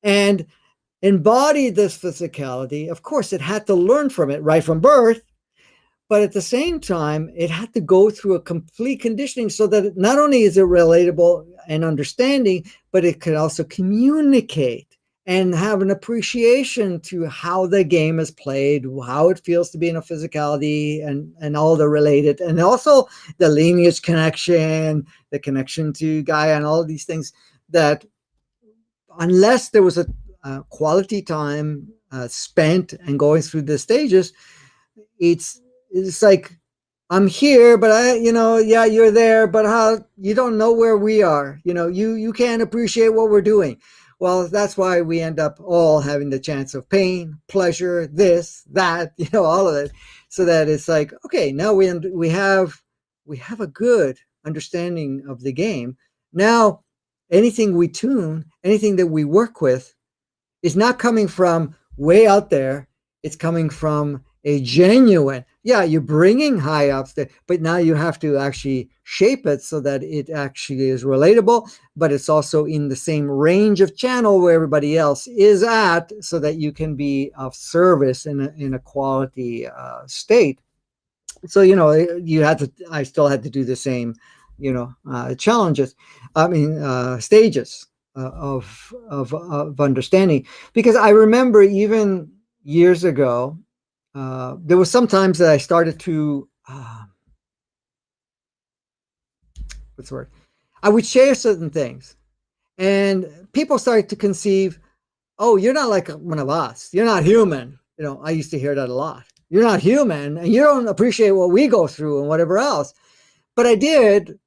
and embodied this physicality, of course, it had to learn from it right from birth. But at the same time, it had to go through a complete conditioning so that not only is it relatable and understanding, but it could also communicate and have an appreciation to how the game is played, how it feels to be in a physicality, and all the related, and also the lineage connection, the connection to Gaia, and all of these things that, unless there was a quality time spent and going through the stages, it's like, I'm here, but yeah, you're there, but how, you don't know where we are. You can't appreciate what we're doing. Well, that's why we end up all having the chance of pain, pleasure, this, that, all of it. So that it's like, okay, now we have a good understanding of the game. Now, anything we tune, anything that we work with, is not coming from way out there. It's coming from a genuine, yeah, you're bringing high ups there, but now you have to actually shape it so that it actually is relatable, but it's also in the same range of channel where everybody else is at, so that you can be of service in a quality state. So, I still had to do the same, challenges, stages of understanding, because I remember even years ago, there was sometimes that I started to, what's the word? I would share certain things, and people started to conceive, oh, you're not like one of us. You're not human. I used to hear that a lot. You're not human, and you don't appreciate what we go through and whatever else. But I did,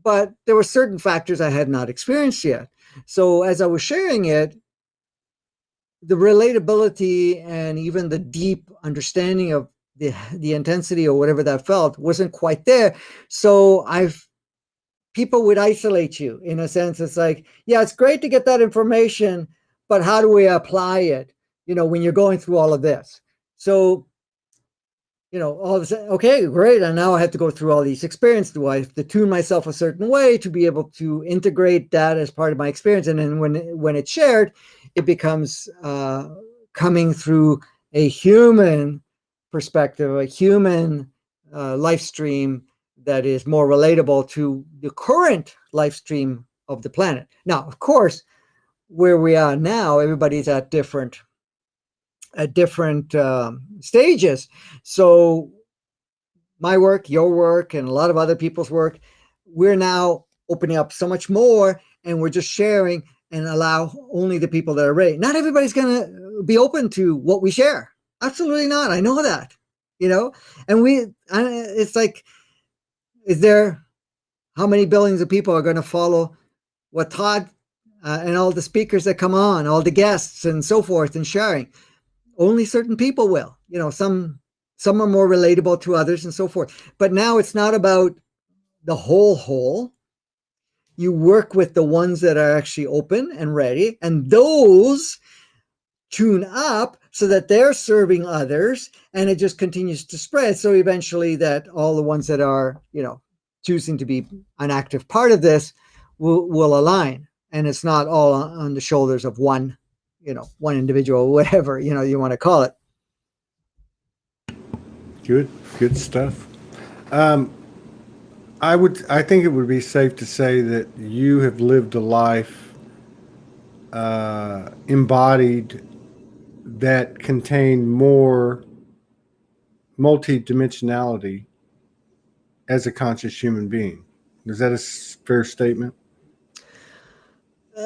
but there were certain factors I had not experienced yet. So as I was sharing it, the relatability and even the deep understanding of the intensity or whatever that felt wasn't quite there. So people would isolate you in a sense. It's like, yeah, it's great to get that information, but how do we apply it, when you're going through all of this? So, all of a sudden, okay, great. And now I have to go through all these experiences. Do I have to tune myself a certain way to be able to integrate that as part of my experience? And then when it's shared, it becomes coming through a human perspective, a human life stream that is more relatable to the current life stream of the planet. Now, of course, where we are now, everybody's at different stages. So my work, your work, and a lot of other people's work, we're now opening up so much more, and we're just sharing and allow only the people that are ready. Not everybody's going to be open to what we share. Absolutely not. I know that, and it's like, how many billions of people are going to follow what Todd and all the speakers that come on, all the guests and so forth and sharing? Only certain people will, some are more relatable to others and so forth. But now it's not about the whole. You work with the ones that are actually open and ready, and those tune up so that they're serving others, and it just continues to spread. So eventually that all the ones that are, choosing to be an active part of this will align. And it's not all on the shoulders of one individual, whatever, you want to call it. Good stuff. I think it would be safe to say that you have lived a life embodied that contained more multidimensionality as a conscious human being. Is that a fair statement?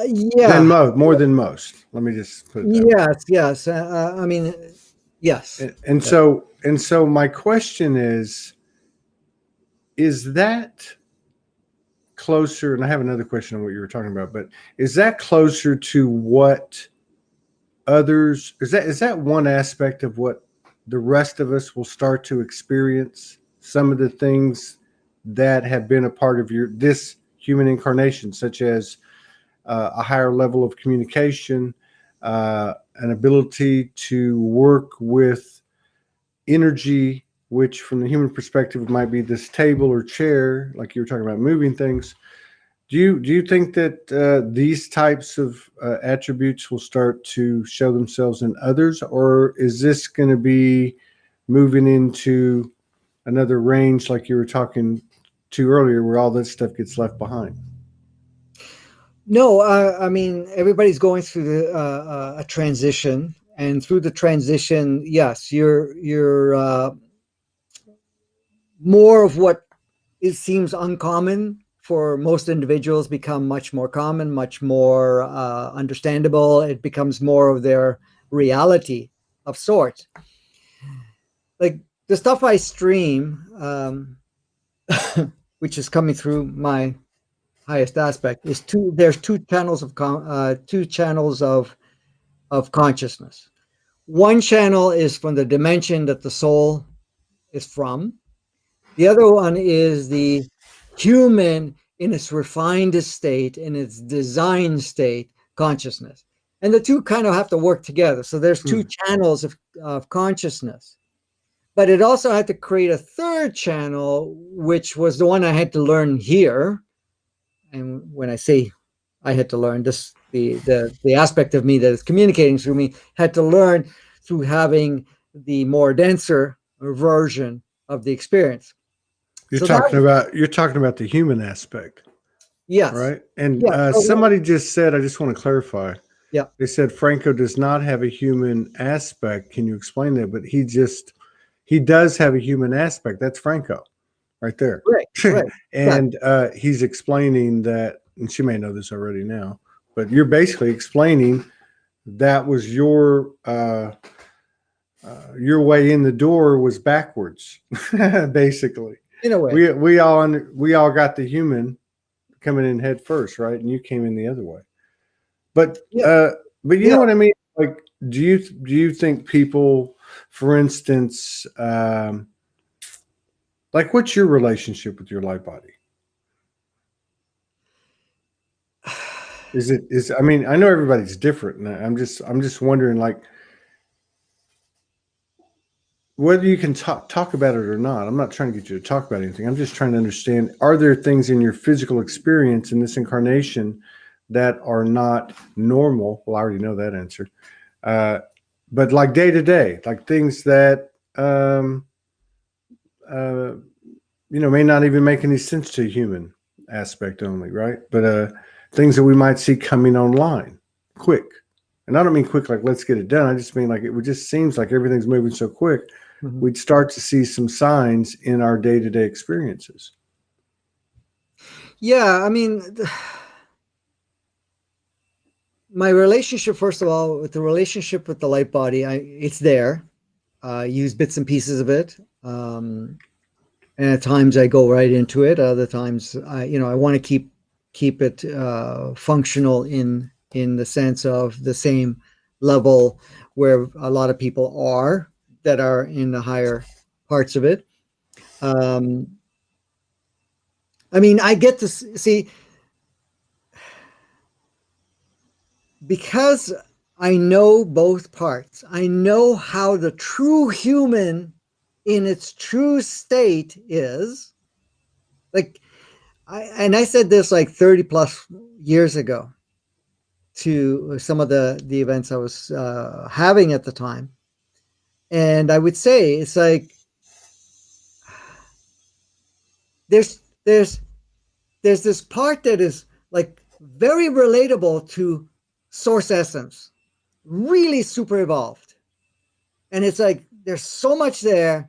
Yeah. More than most. Let me just put it that way. Yes. I mean, yes. And so my question is that closer? And I have another question on what you were talking about, but is that closer to what others, is that one aspect of what the rest of us will start to experience? Some of the things that have been a part of this human incarnation, such as a higher level of communication, an ability to work with energy, which from the human perspective might be this table or chair, like you were talking about moving things. Do you think that these types of attributes will start to show themselves in others, or is this going to be moving into another range like you were talking to earlier, where all that stuff gets left behind? No, I mean, everybody's going through a transition, and through the transition, yes, you're more of what it seems uncommon for most individuals become much more common, much more understandable. It becomes more of their reality of sorts. Like the stuff I stream, which is coming through my highest aspect, is there's two channels of consciousness. One channel is from the dimension that the soul is from. The other one is the human in its refined state, in its design state consciousness. And the two kind of have to work together. So there's two channels of consciousness. But it also had to create a third channel, which was the one I had to learn here. And when I say I had to learn this, the aspect of me that is communicating through me had to learn through having the more denser version of the experience. You're talking about the human aspect. Yes. Right. And Yeah. somebody just said, I just want to clarify. Yeah. They said Franco does not have a human aspect. Can you explain that? But he does have a human aspect. That's Franco right there. Right. And he's explaining that, and she may know this already now, but you're basically explaining that was your way in the door was backwards, basically. In a way. We all got the human coming in head first, right? And you came in the other way. But you know what I mean? Like, do you think people, for instance, like, what's your relationship with your light body? I mean, I know everybody's different, and I'm just wondering, like, whether you can talk about it or not. I'm not trying to get you to talk about anything. I'm just trying to understand, are there things in your physical experience in this incarnation that are not normal? Well, I already know that answer. But like day to day, like things that, may not even make any sense to a human aspect only, right? But things that we might see coming online quick. And I don't mean quick like let's get it done. I just mean like it just seems like everything's moving so quick. Mhm. we'd start to see some signs in our day-to-day experiences. Yeah, I mean, my relationship, first of all, with the relationship with the light body, it's there. I use bits and pieces of it. And at times I go right into it. Other times I want to keep it functional in the sense of the same level where a lot of people are that are in the higher parts of it. I mean, I get to see, because I know both parts. I know how the true human in its true state is. Like, I said this like 30 plus years ago to some of the events I was having at the time. And I would say it's like there's there's there's this part that is like very relatable to source essence, really super evolved. And it's like there's so much there,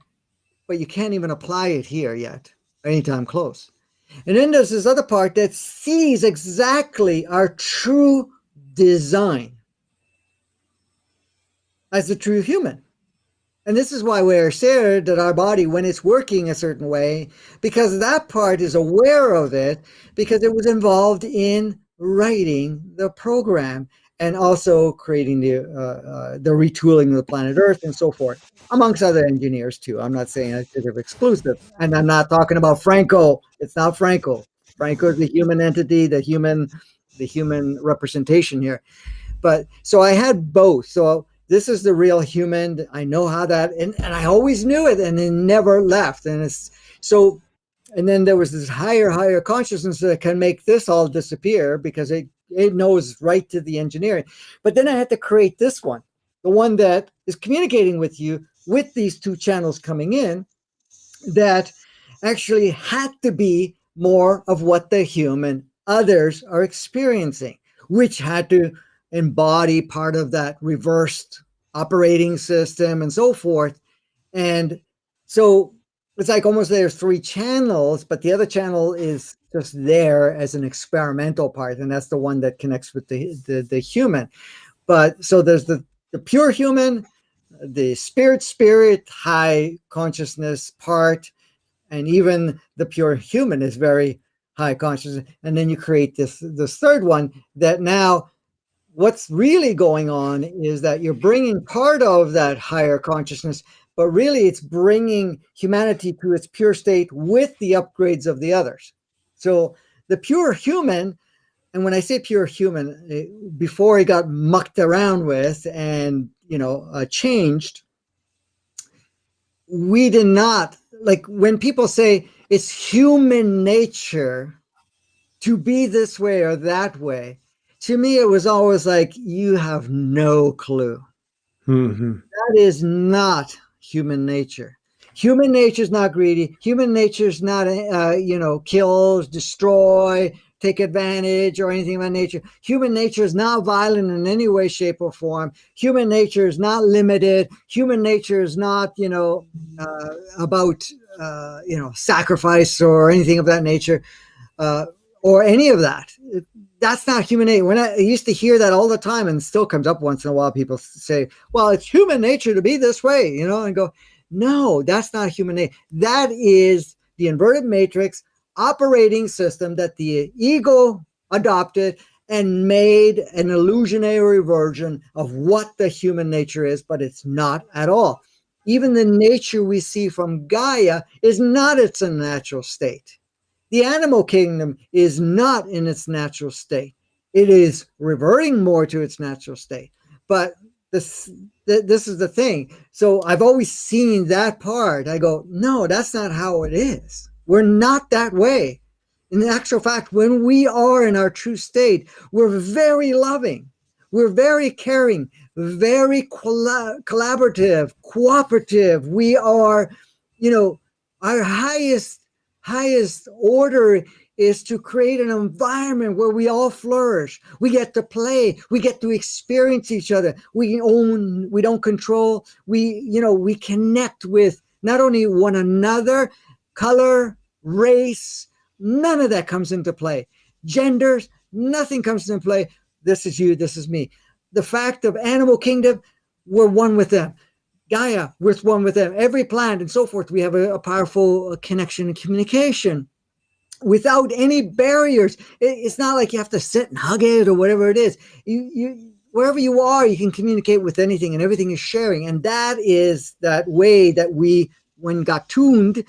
but you can't even apply it here yet, anytime close. And then there's this other part that sees exactly our true design as the true human. And this is why we're shared that our body, when it's working a certain way, because that part is aware of it, because it was involved in writing the program and also creating the retooling of the planet Earth and so forth, amongst other engineers too. I'm not saying it's exclusive, and I'm not talking about Franco. It's not Franco. Franco is the human entity, the human representation here. But so I had both. So this is the real human. I know how that, and I always knew it, and it never left. And it's so, and then there was this higher consciousness that can make this all disappear because it knows right to the engineering. But then I had to create this one, the one that is communicating with you with these two channels coming in, that actually had to be more of what the human others are experiencing, which had to embody part of that reversed operating system and so forth. And so it's like almost there's three channels, but the other channel is just there as an experimental part, and that's the one that connects with the human. But so there's the pure human, the spirit high consciousness part, and even the pure human is very high consciousness. And then you create this third one that now what's really going on is that you're bringing part of that higher consciousness, but really it's bringing humanity to its pure state with the upgrades of the others. So the pure human, and when I say pure human, before it got mucked around with and changed, we did not, like when people say it's human nature to be this way or that way, to me it was always like, you have no clue. Mm-hmm. That is not human nature. Human nature is not greedy. Human nature is not kill, destroy, take advantage, or anything of that nature. Human nature is not violent in any way, shape, or form. Human nature is not limited. Human nature is not about sacrifice or anything of that nature, or any of that. That's not human nature. When I used to hear that all the time, and still comes up once in a while, people say, well, it's human nature to be this way, and go, no, that's not human nature. That is the inverted matrix operating system that the ego adopted and made an illusionary version of what the human nature is, but it's not at all. Even the nature we see from Gaia is not its natural state. The animal kingdom is not in its natural state. It is reverting more to its natural state. But this is the thing. So I've always seen that part. I go, no, that's not how it is. We're not that way. In actual fact, when we are in our true state, we're very loving. We're very caring, very collaborative, cooperative. We are, our highest order is to create an environment where we all flourish. We get to play. We get to experience each other. We own, we don't control. We connect with not only one another, color, race, none of that comes into play. Genders, nothing comes into play. This is you, this is me. The fact of animal kingdom, we're one with them. Gaia, we're one with them. Every plant and so forth, we have a powerful connection and communication without any barriers. It's not like you have to sit and hug it or whatever it is. You wherever you are, you can communicate with anything, and everything is sharing. And that is that way that we, when got tuned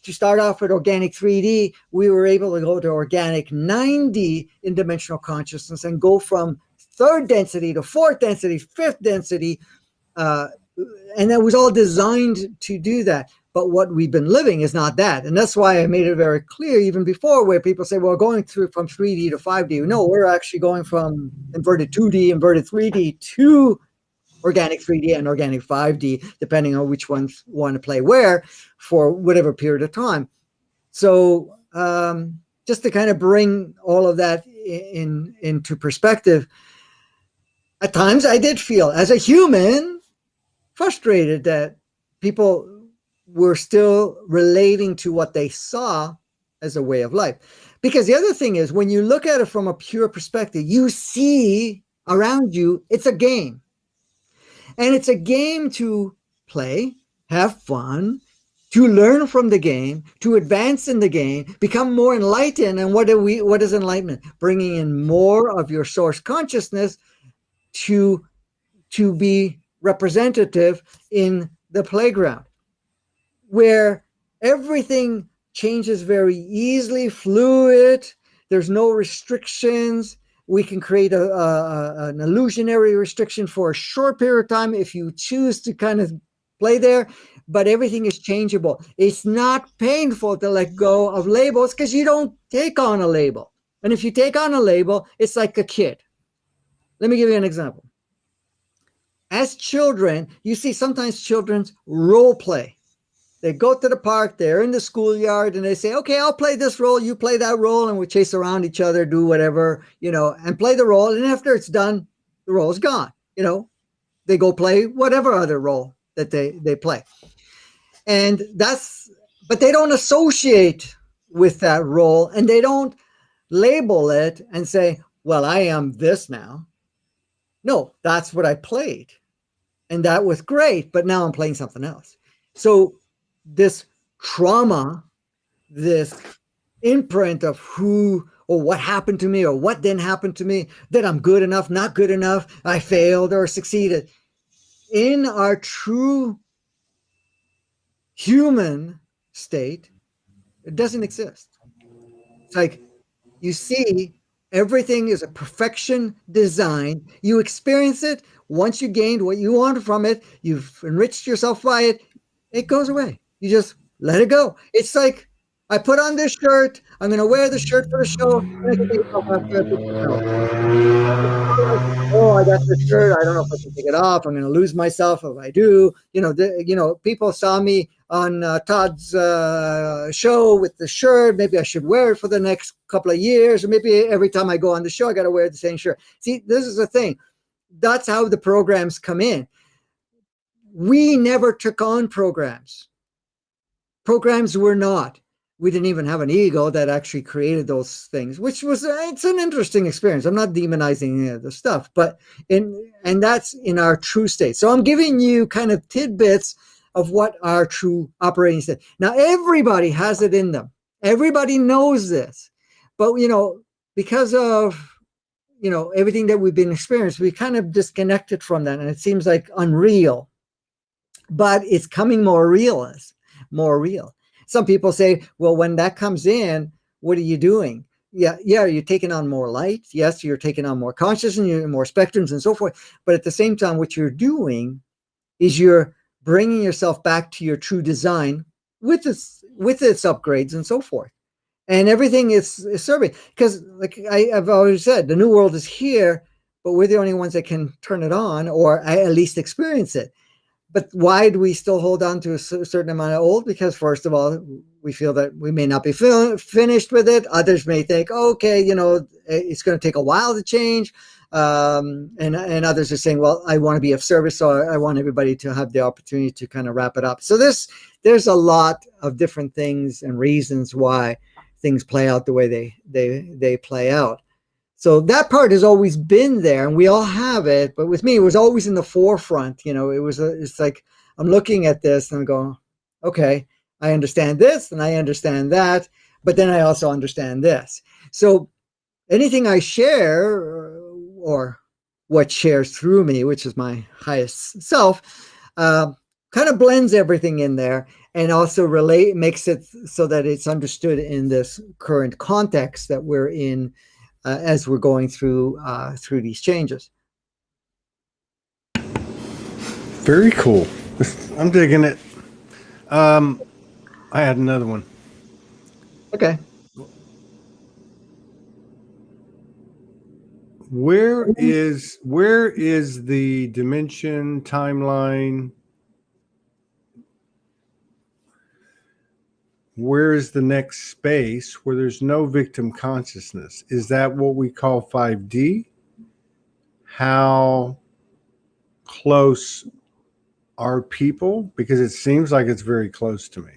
to start off with organic 3D, we were able to go to organic 9D in dimensional consciousness and go from third density to fourth density, fifth density. And that was all designed to do that. But what we've been living is not that. And that's why I made it very clear even before, where people say, well, going through from 3D to 5D. No, we're actually going from inverted 2D, inverted 3D to organic 3D and organic 5D, depending on which ones want to play where for whatever period of time. So just to kind of bring all of that into perspective, at times I did feel as a human frustrated that people were still relating to what they saw as a way of life. Because the other thing is, when you look at it from a pure perspective, you see around you, it's a game. And it's a game to play, have fun, to learn from the game, to advance in the game, become more enlightened. And what is enlightenment? Bringing in more of your source consciousness to be representative in the playground, where everything changes very easily, fluid. There's no restrictions. We can create an illusionary restriction for a short period of time if you choose to kind of play there, but everything is changeable. It's not painful to let go of labels because you don't take on a label. And if you take on a label, it's like a kid. Let me give you an example. As children, you see sometimes children's role play. They go to the park, they're in the schoolyard, and they say, okay, I'll play this role, you play that role, and we chase around each other, do whatever, and play the role. And after it's done, the role is gone. They go play whatever other role that they play. And but they don't associate with that role, and they don't label it and say, well, I am this now. No, that's what I played. And that was great, but now I'm playing something else. So this trauma, this imprint of who or what happened to me or what didn't happen to me, that I'm good enough, not good enough, I failed or succeeded. In our true human state, it doesn't exist. It's like you see everything is a perfection design. You experience it. Once you gained what you wanted from it, you've enriched yourself by it, it goes away. You just let it go. It's like, I put on this shirt. I'm going to wear the shirt for the show. And I can take it off after I put it on. Oh, I got this shirt. I don't know if I can take it off. I'm going to lose myself if I do. People saw me on Todd's show with the shirt. Maybe I should wear it for the next couple of years. Or maybe every time I go on the show, I got to wear the same shirt. See, this is the thing. That's how the programs come in. We never took on programs. Programs were not. We didn't even have an ego that actually created those things, which was, it's an interesting experience. I'm not demonizing any of the stuff, but and that's in our true state. So I'm giving you kind of tidbits of what our true operating state. Now, everybody has it in them. Everybody knows this, but, because of, everything that we've been experiencing, we kind of disconnected from that. And it seems like unreal, but it's coming more real. Some people say, well, when that comes in, what are you doing? Yeah, you're taking on more light. Yes, you're taking on more consciousness and more spectrums and so forth. But at the same time, what you're doing is you're bringing yourself back to your true design with its upgrades and so forth. And everything is serving. Because like I've always said, the new world is here, but we're the only ones that can turn it on or at least experience it. But why do we still hold on to a certain amount of old? Because first of all, we feel that we may not be finished with it. Others may think, okay, it's going to take a while to change. And others are saying, well, I want to be of service, so I want everybody to have the opportunity to kind of wrap it up. So there's a lot of different things and reasons why things play out the way they play out. So that part has always been there, and we all have it. But with me, it was always in the forefront. It's like I'm looking at this and I'm going, okay, I understand this and I understand that, but then I also understand this. So anything I share or what shares through me, which is my highest self, kind of blends everything in there and also makes it so that it's understood in this current context that we're in. As we're going through these changes. Very cool. I'm digging it. I had another one. Okay. Where is the dimension timeline? Where is the next space where there's no victim consciousness? Is that what we call 5D? How close are people? Because it seems like it's very close to me.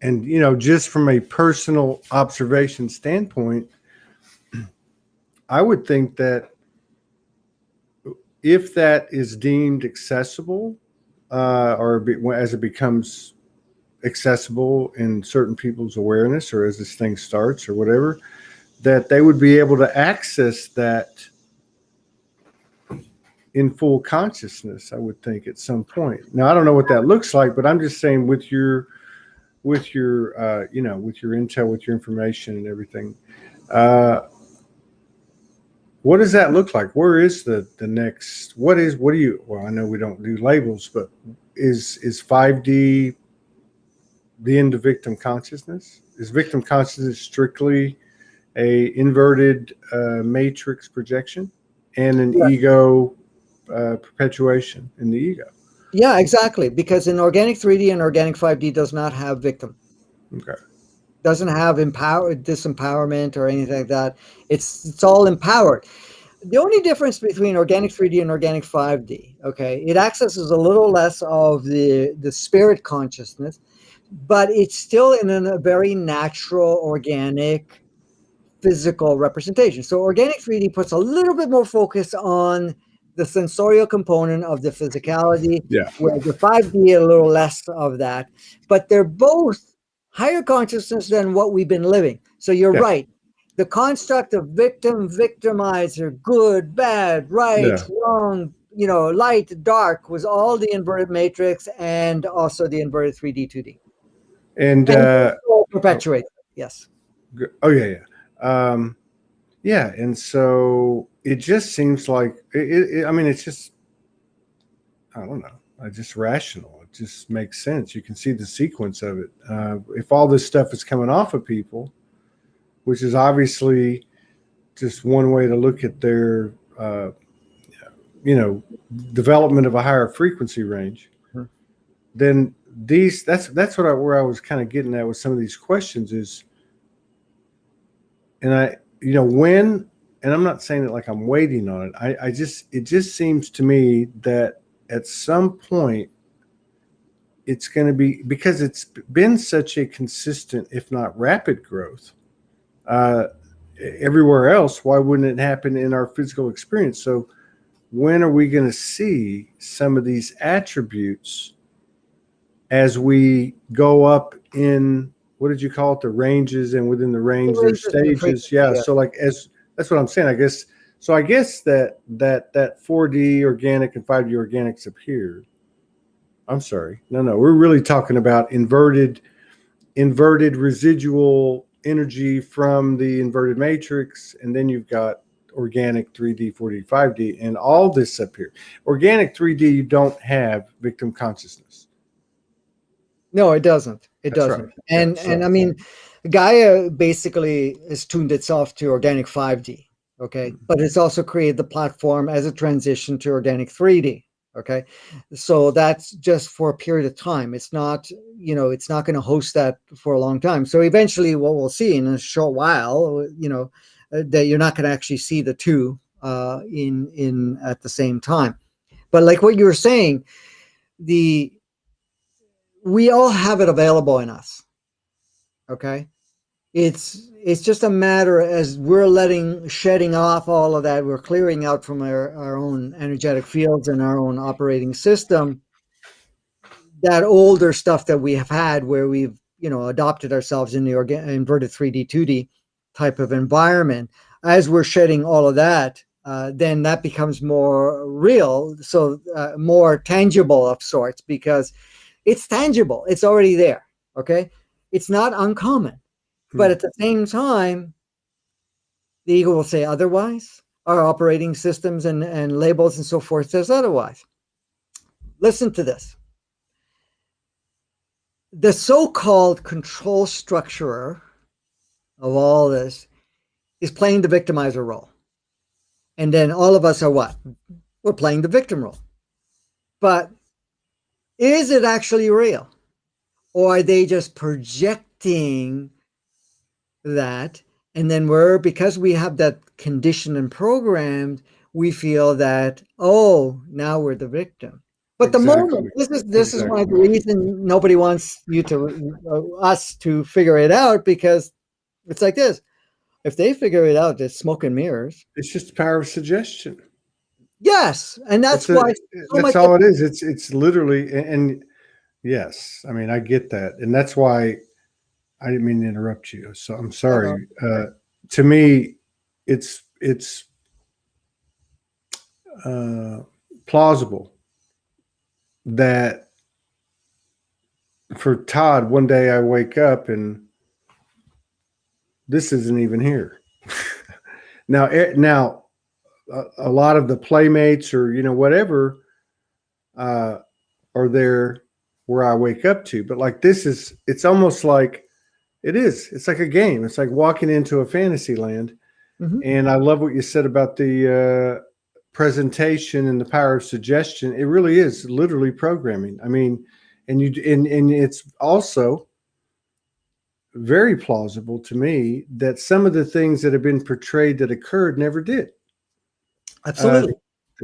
And, just from a personal observation standpoint, I would think that if that is deemed accessible, as it becomes accessible in certain people's awareness, or as this thing starts or whatever, that they would be able to access that in full consciousness, I would think, at some point. Now, I don't know what that looks like, but I'm just saying with your intel, with your information and everything, what does that look like? Where is the next, well, I know we don't do labels, but is 5D the end of victim consciousness? Is victim consciousness strictly a inverted matrix projection and an ego perpetuation in the ego? Yeah, exactly. Because in organic 3D and organic 5D does not have victim. Okay. Doesn't have disempowerment or anything like that. It's all empowered. The only difference between organic 3D and organic 5D, okay, it accesses a little less of the spirit consciousness, but it's still in a very natural, organic, physical representation. So organic 3D puts a little bit more focus on the sensorial component of the physicality, where the 5D a little less of that. But they're both higher consciousness than what we've been living. So you're right. The construct of victim, victimizer, good, bad, right, wrong, light, dark was all the inverted matrix and also the inverted 3D, 2D. And perpetuate. Yes. Oh, yeah. And so it just seems like it's just, I don't know, just rational. It just makes sense. You can see the sequence of it. If all this stuff is coming off of people, which is obviously just one way to look at their, development of a higher frequency range, then that's where I was kind of getting at with some of these questions is, and I'm not saying it like I'm waiting on it. It just seems to me that at some point it's going to be, because it's been such a consistent, if not rapid growth, everywhere else, why wouldn't it happen in our physical experience? So when are we going to see some of these attributes as we go up in, what did you call it? The ranges, and within the range, there's stages. Yeah. So that's what I'm saying. I guess that 4D organic and 5D organics appeared. I'm sorry. No. We're really talking about inverted residual energy from the inverted matrix, and then you've got organic 3D, 4D, 5D, and all this up here. Organic 3D, you don't have victim consciousness. No, it doesn't. It doesn't. Right. And I mean, Gaia basically has tuned itself to organic 5D. Okay. But it's also created the platform as a transition to organic 3D. Okay. So that's just for a period of time. It's not, it's not going to host that for a long time. So eventually what we'll see in a short while, that you're not going to actually see the two in at the same time. But like what you were saying, we all have it available in us. Okay. It's just a matter as we're shedding off all of that, we're clearing out from our own energetic fields and our own operating system, that older stuff that we have had where we've, adopted ourselves in the inverted 3D, 2D type of environment. As we're shedding all of that, then that becomes more real. So more tangible of sorts, because it's tangible. It's already there. Okay. It's not uncommon. But at the same time, the ego will say otherwise. Our operating systems and labels and so forth says otherwise. Listen to this. The so-called control structurer of all this is playing the victimizer role. And then all of us are what? We're playing the victim role. But is it actually real? Or are they just projecting that? And then because we have that conditioned and programmed, we feel that, oh, now we're the victim. But the moment, this is why the reason nobody wants us to figure it out, because it's like this. If they figure it out, it's smoke and mirrors. It's just the power of suggestion. Yes. And that's why. That's all it is. It's literally, and yes, I mean, I get that. And that's why I didn't mean to interrupt you. So I'm sorry. To me, it's plausible that for Todd, one day I wake up and this isn't even here. Now, a lot of the playmates or whatever are there where I wake up to, but like it's almost like it's like a game. It's like walking into a fantasy land. Mm-hmm. And I love what you said about the presentation and the power of suggestion. It really is literally programming. I mean, and it's also very plausible to me that some of the things that have been portrayed that occurred never did. Absolutely.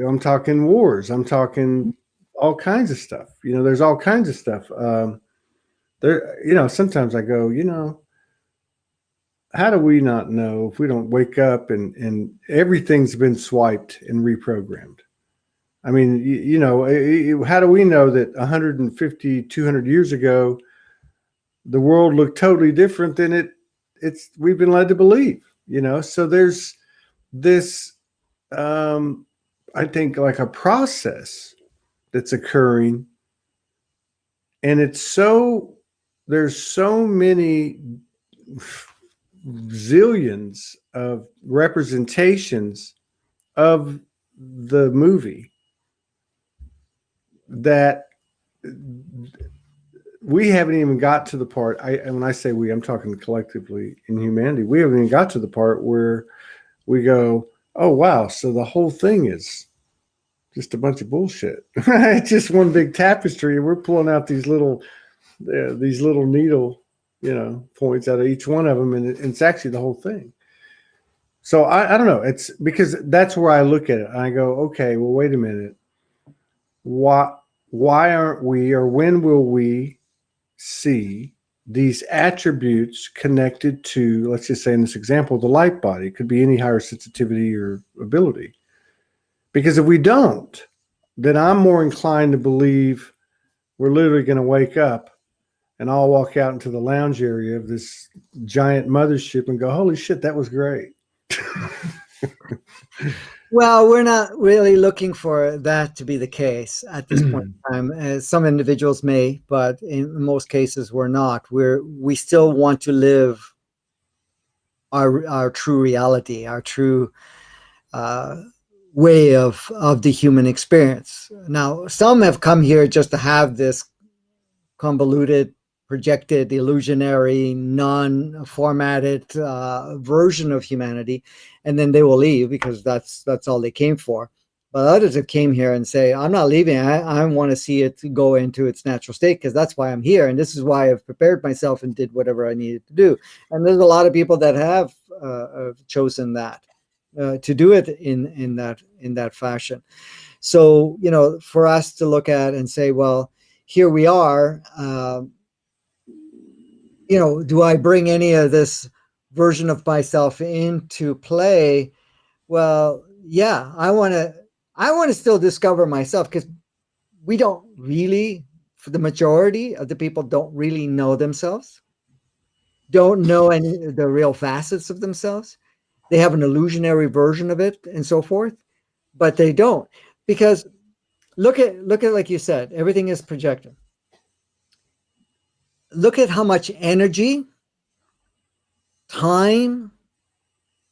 I'm talking wars. I'm talking all kinds of stuff. There's all kinds of stuff. Sometimes I go, how do we not know if we don't wake up and everything's been swiped and reprogrammed? I mean, how do we know that 150, 200 years ago, the world looked totally different than we've been led to believe, So there's this, I think, like a process that's occurring, and there's so many zillions of representations of the movie that we haven't even got to the part. And when I say we, I'm talking collectively in humanity. We haven't even got to the part where we go, oh wow, so the whole thing is just a bunch of bullshit. It's just one big tapestry, and we're pulling out these little needle, points out of each one of them, and it's actually the whole thing. So I don't know. It's because that's where I look at it. And I go, okay, well, wait a minute. Why aren't we, or when will we see these attributes connected to, let's just say in this example, the light body? It could be any higher sensitivity or ability. Because if we don't, then I'm more inclined to believe we're literally going to wake up and I'll walk out into the lounge area of this giant mothership and go, holy shit, that was great. Well, we're not really looking for that to be the case at this point in time. As some individuals may, but in most cases we're not. We still want to live our true reality, our true way of the human experience. Now, some have come here just to have this convoluted, projected, illusionary, non-formatted version of humanity, and then they will leave because that's all they came for. But others have came here and say, I'm not leaving. I want to see it go into its natural state because that's why I'm here. And this is why I've prepared myself and did whatever I needed to do. And there's a lot of people that have chosen that to do it in that fashion. So, for us to look at and say, well, here we are, do I bring any of this version of myself into play? Well, yeah, I want to still discover myself because we don't really, for the majority of the people, don't really know themselves, don't know any of the real facets of themselves. They have an illusionary version of it and so forth, but they don't, because look at like you said, everything is projected. Look at how much energy, time,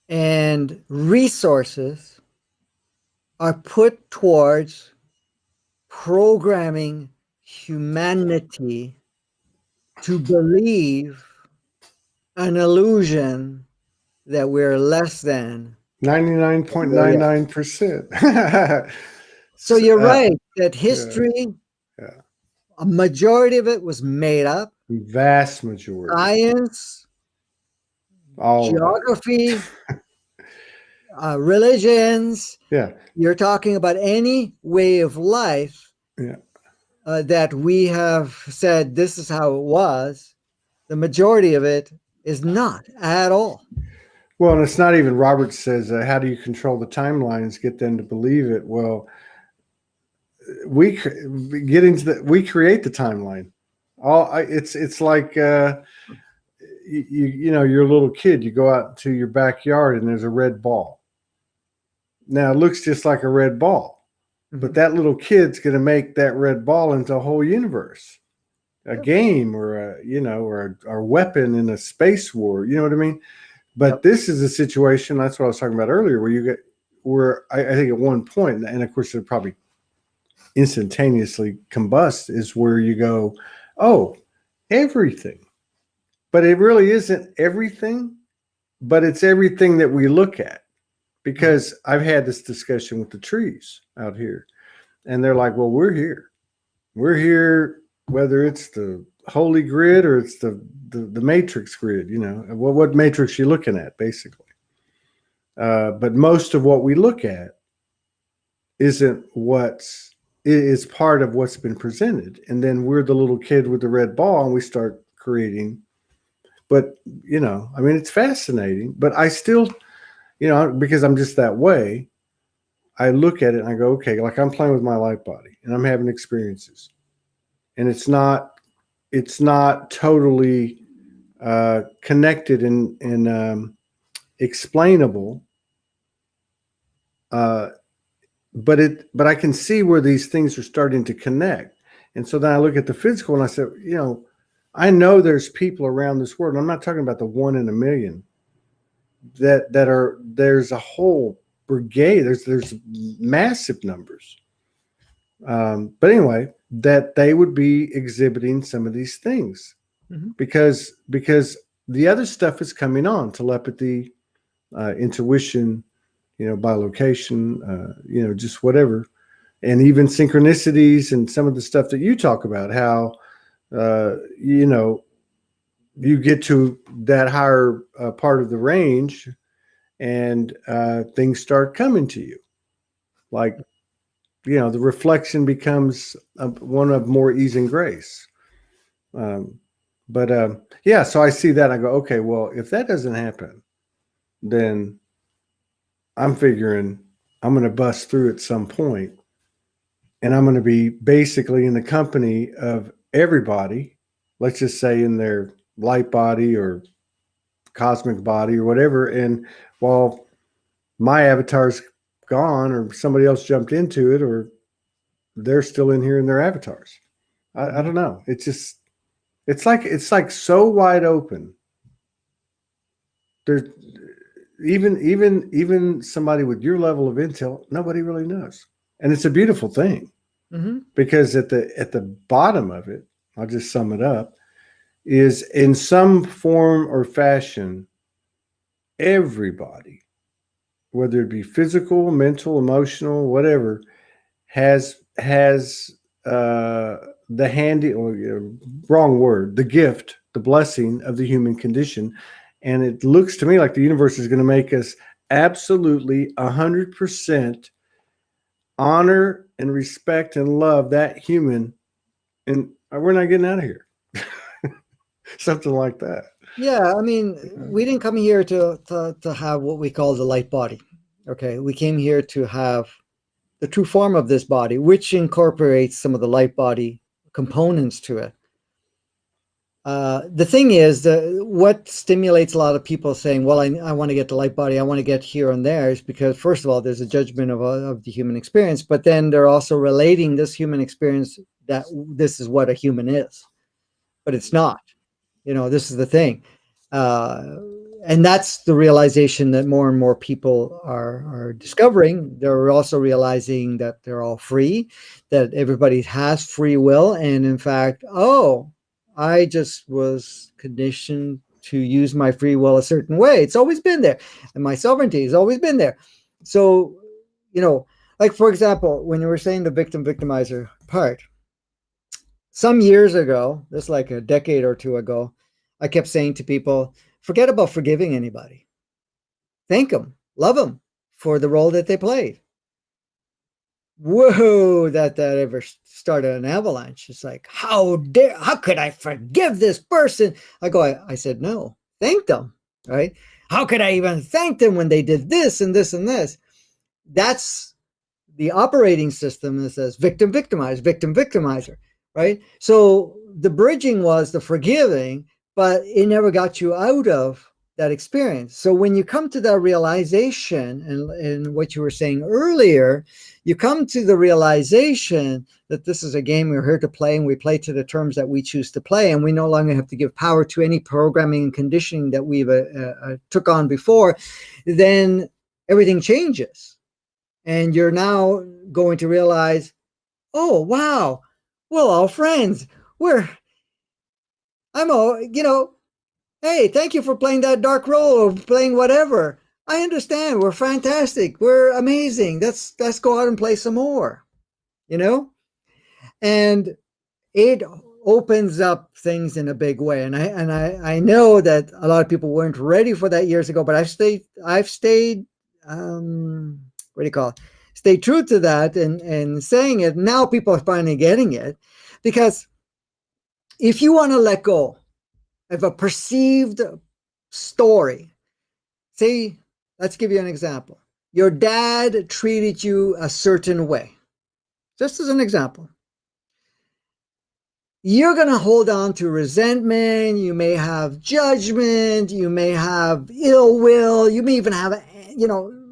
and resources are put towards programming humanity to believe an illusion that we're less than 99.99%. So you're right that history, yeah. a majority of it was made up. Vast majority. Science, all geography, religions. Yeah. You're talking about any way of life that we have said this is how it was. The majority of it is not at all. Well, and it's not even, Robert says, how do you control the timelines, get them to believe it? Well, we create the timeline. It's like, you're a little kid, you go out to your backyard and there's a red ball. Now it looks just like a red ball, but that little kid's going to make that red ball into a whole universe, a game, or a weapon in a space war. You know what I mean? But this is a situation, that's what I was talking about earlier, where I think at one point, and of course it'll probably instantaneously combust, is where you go, oh, everything. But it really isn't everything, but it's everything that we look at. Because I've had this discussion with the trees out here, and they're like, well, we're here. We're here, whether it's the holy grid or it's the matrix grid, what matrix you're looking at, basically. But most of what we look at is part of what's been presented. And then we're the little kid with the red ball and we start creating. But, it's fascinating, but I still, because I'm just that way, I look at it and I go, okay, like I'm playing with my light body and I'm having experiences, and it's not totally connected and explainable. But I can see where these things are starting to connect. And so then I look at the physical and I said, I know there's people around this world, and I'm not talking about the 1 in a million, there's a whole brigade. There's massive numbers. But anyway, that they would be exhibiting some of these things because the other stuff is coming on: telepathy, intuition, bilocation, just whatever, and even synchronicities and some of the stuff that you talk about, how, you get to that higher part of the range and things start coming to you. Like, the reflection becomes one of more ease and grace. So I see that. I go, okay, well, if that doesn't happen, then I'm figuring I'm going to bust through at some point, and I'm going to be basically in the company of everybody, let's just say in their light body or cosmic body or whatever. And while my avatar's gone or somebody else jumped into it, or they're still in here in their avatars. I don't know. It's like so wide open. There's even somebody with your level of intel, nobody really knows. And it's a beautiful thing, because at the bottom of it, I'll just sum it up, is in some form or fashion, everybody whether it be physical, mental, emotional, whatever, has the handy or wrong word, the gift, the blessing of the human condition. And it looks to me like the universe is going to make us absolutely 100% honor and respect and love that human, and we're not getting out of here. Something like that. Yeah, I mean, we didn't come here to have what we call the light body. Okay, we came here to have the true form of this body, which incorporates some of the light body components to it. The thing is, what stimulates a lot of people saying, well, I want to get the light body, I want to get here and there, is because, first of all, there's a judgment of the human experience, but then they're also relating this human experience that this is what a human is, but it's not. This is the thing. And that's the realization that more and more people are discovering. They're also realizing that they're all free, that everybody has free will. And in fact, I just was conditioned to use my free will a certain way. It's always been there. And my sovereignty has always been there. So, like, for example, when you were saying the victim-victimizer part, some years ago, this like a decade or two ago, I kept saying to people, forget about forgiving anybody. Thank them, love them for the role that they played. Whoa, that ever started an avalanche. It's like, how could I forgive this person? I said, no, thank them, right? How could I even thank them when they did this and this and this? That's the operating system that says victim, victimize, victim, victimizer, right? So the bridging was the forgiving, but it never got you out of that experience. So when you come to that realization, and what you were saying earlier, you come to the realization that this is a game we're here to play, and we play to the terms that we choose to play, and we no longer have to give power to any programming and conditioning that we've took on before, then everything changes. And you're now going to realize, oh, wow, we're all friends. Hey, thank you for playing that dark role or playing whatever. I understand. We're fantastic. We're amazing. Let's go out and play some more, And it opens up things in a big way. And I know that a lot of people weren't ready for that years ago, but I've stayed stay true to that and saying it. Now people are finally getting it, because if you want to let go of a perceived story, say, let's give you an example. Your dad treated you a certain way, just as an example. You're going to hold on to resentment. You may have judgment. You may have ill will. You may even have,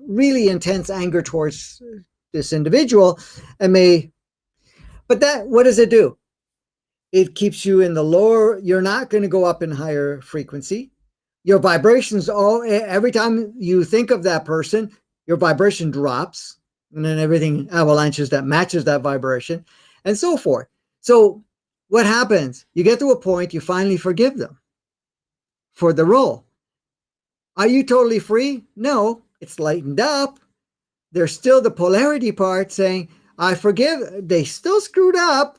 really intense anger towards this individual. But what does it do? It keeps you in the lower. You're not going to go up in higher frequency. Your vibrations, every time you think of that person, your vibration drops, and then everything avalanches that matches that vibration, and so forth. So what happens? You get to a point, you finally forgive them for the role. Are you totally free? No, it's lightened up. There's still the polarity part saying, I forgive. They still screwed up,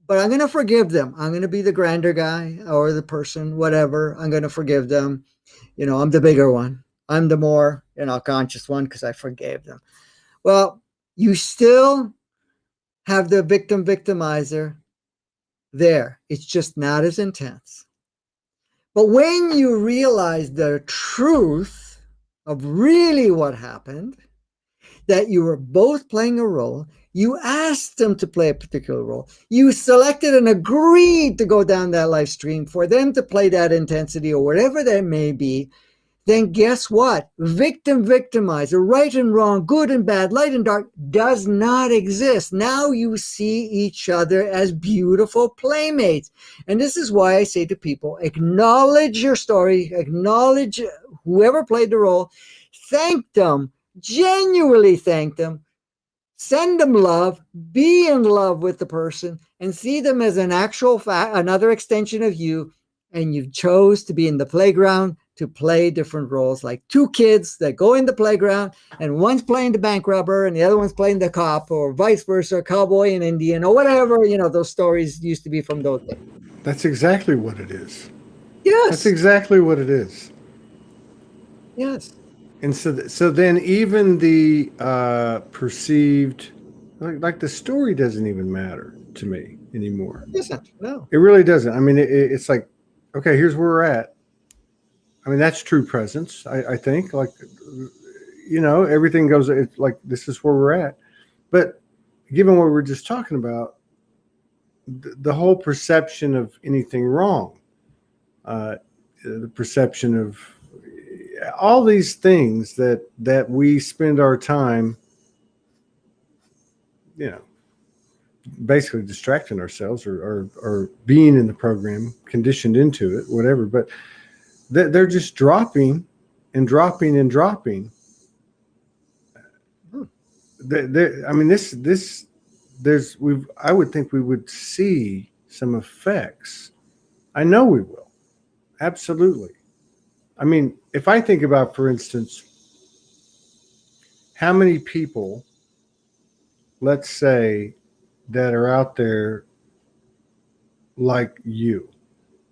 but I'm going to forgive them. I'm going to be the grander guy or the person, whatever. I'm going to forgive them. I'm the bigger one. I'm the more, conscious one because I forgave them. Well, you still have the victim-victimizer there. It's just not as intense. But when you realize the truth of really what happened, that you were both playing a role, you asked them to play a particular role, you selected and agreed to go down that life stream for them to play that intensity or whatever that may be, then guess what? Victim, victimizer, right and wrong, good and bad, light and dark, does not exist. Now you see each other as beautiful playmates. And this is why I say to people, acknowledge your story, acknowledge whoever played the role, thank them, genuinely thank them, send them love, be in love with the person, and see them as an actual fact, another extension of you. And you chose to be in the playground to play different roles, like two kids that go in the playground and one's playing the bank robber and the other one's playing the cop, or vice versa, cowboy and Indian, or whatever, those stories used to be from those days. That's exactly what it is. That's Yes. exactly what it is. Yes. And so then even the perceived, like the story doesn't even matter to me anymore. It isn't. No. It really doesn't. I mean, it's like, okay, here's where we're at. I mean, that's true presence. I think, like, everything goes. It's like, this is where we're at. But given what we were just talking about, the whole perception of anything wrong, the perception of all these things that we spend our time, basically distracting ourselves or being in the program, conditioned into it, whatever. But they're just dropping and dropping and dropping. I mean, I would think we would see some effects. I know we will. Absolutely. I mean, if I think about, for instance, how many people, let's say, that are out there like you,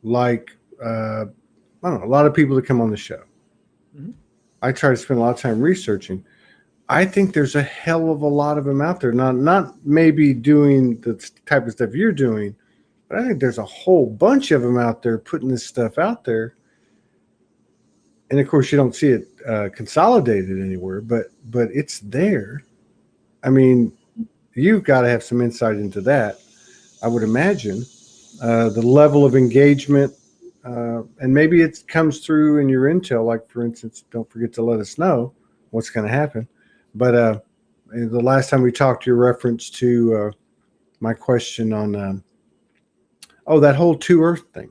like, I don't know, a lot of people that come on the show. Mm-hmm. I try to spend a lot of time researching. I think there's a hell of a lot of them out there. Not maybe doing the type of stuff you're doing, but I think there's a whole bunch of them out there putting this stuff out there. And of course, you don't see it consolidated anywhere, but it's there. I mean, you've got to have some insight into that, I would imagine. The level of engagement, and maybe it comes through in your intel. Like, for instance, don't forget to let us know what's going to happen. But the last time we talked, your reference to my question on, that whole two Earth thing,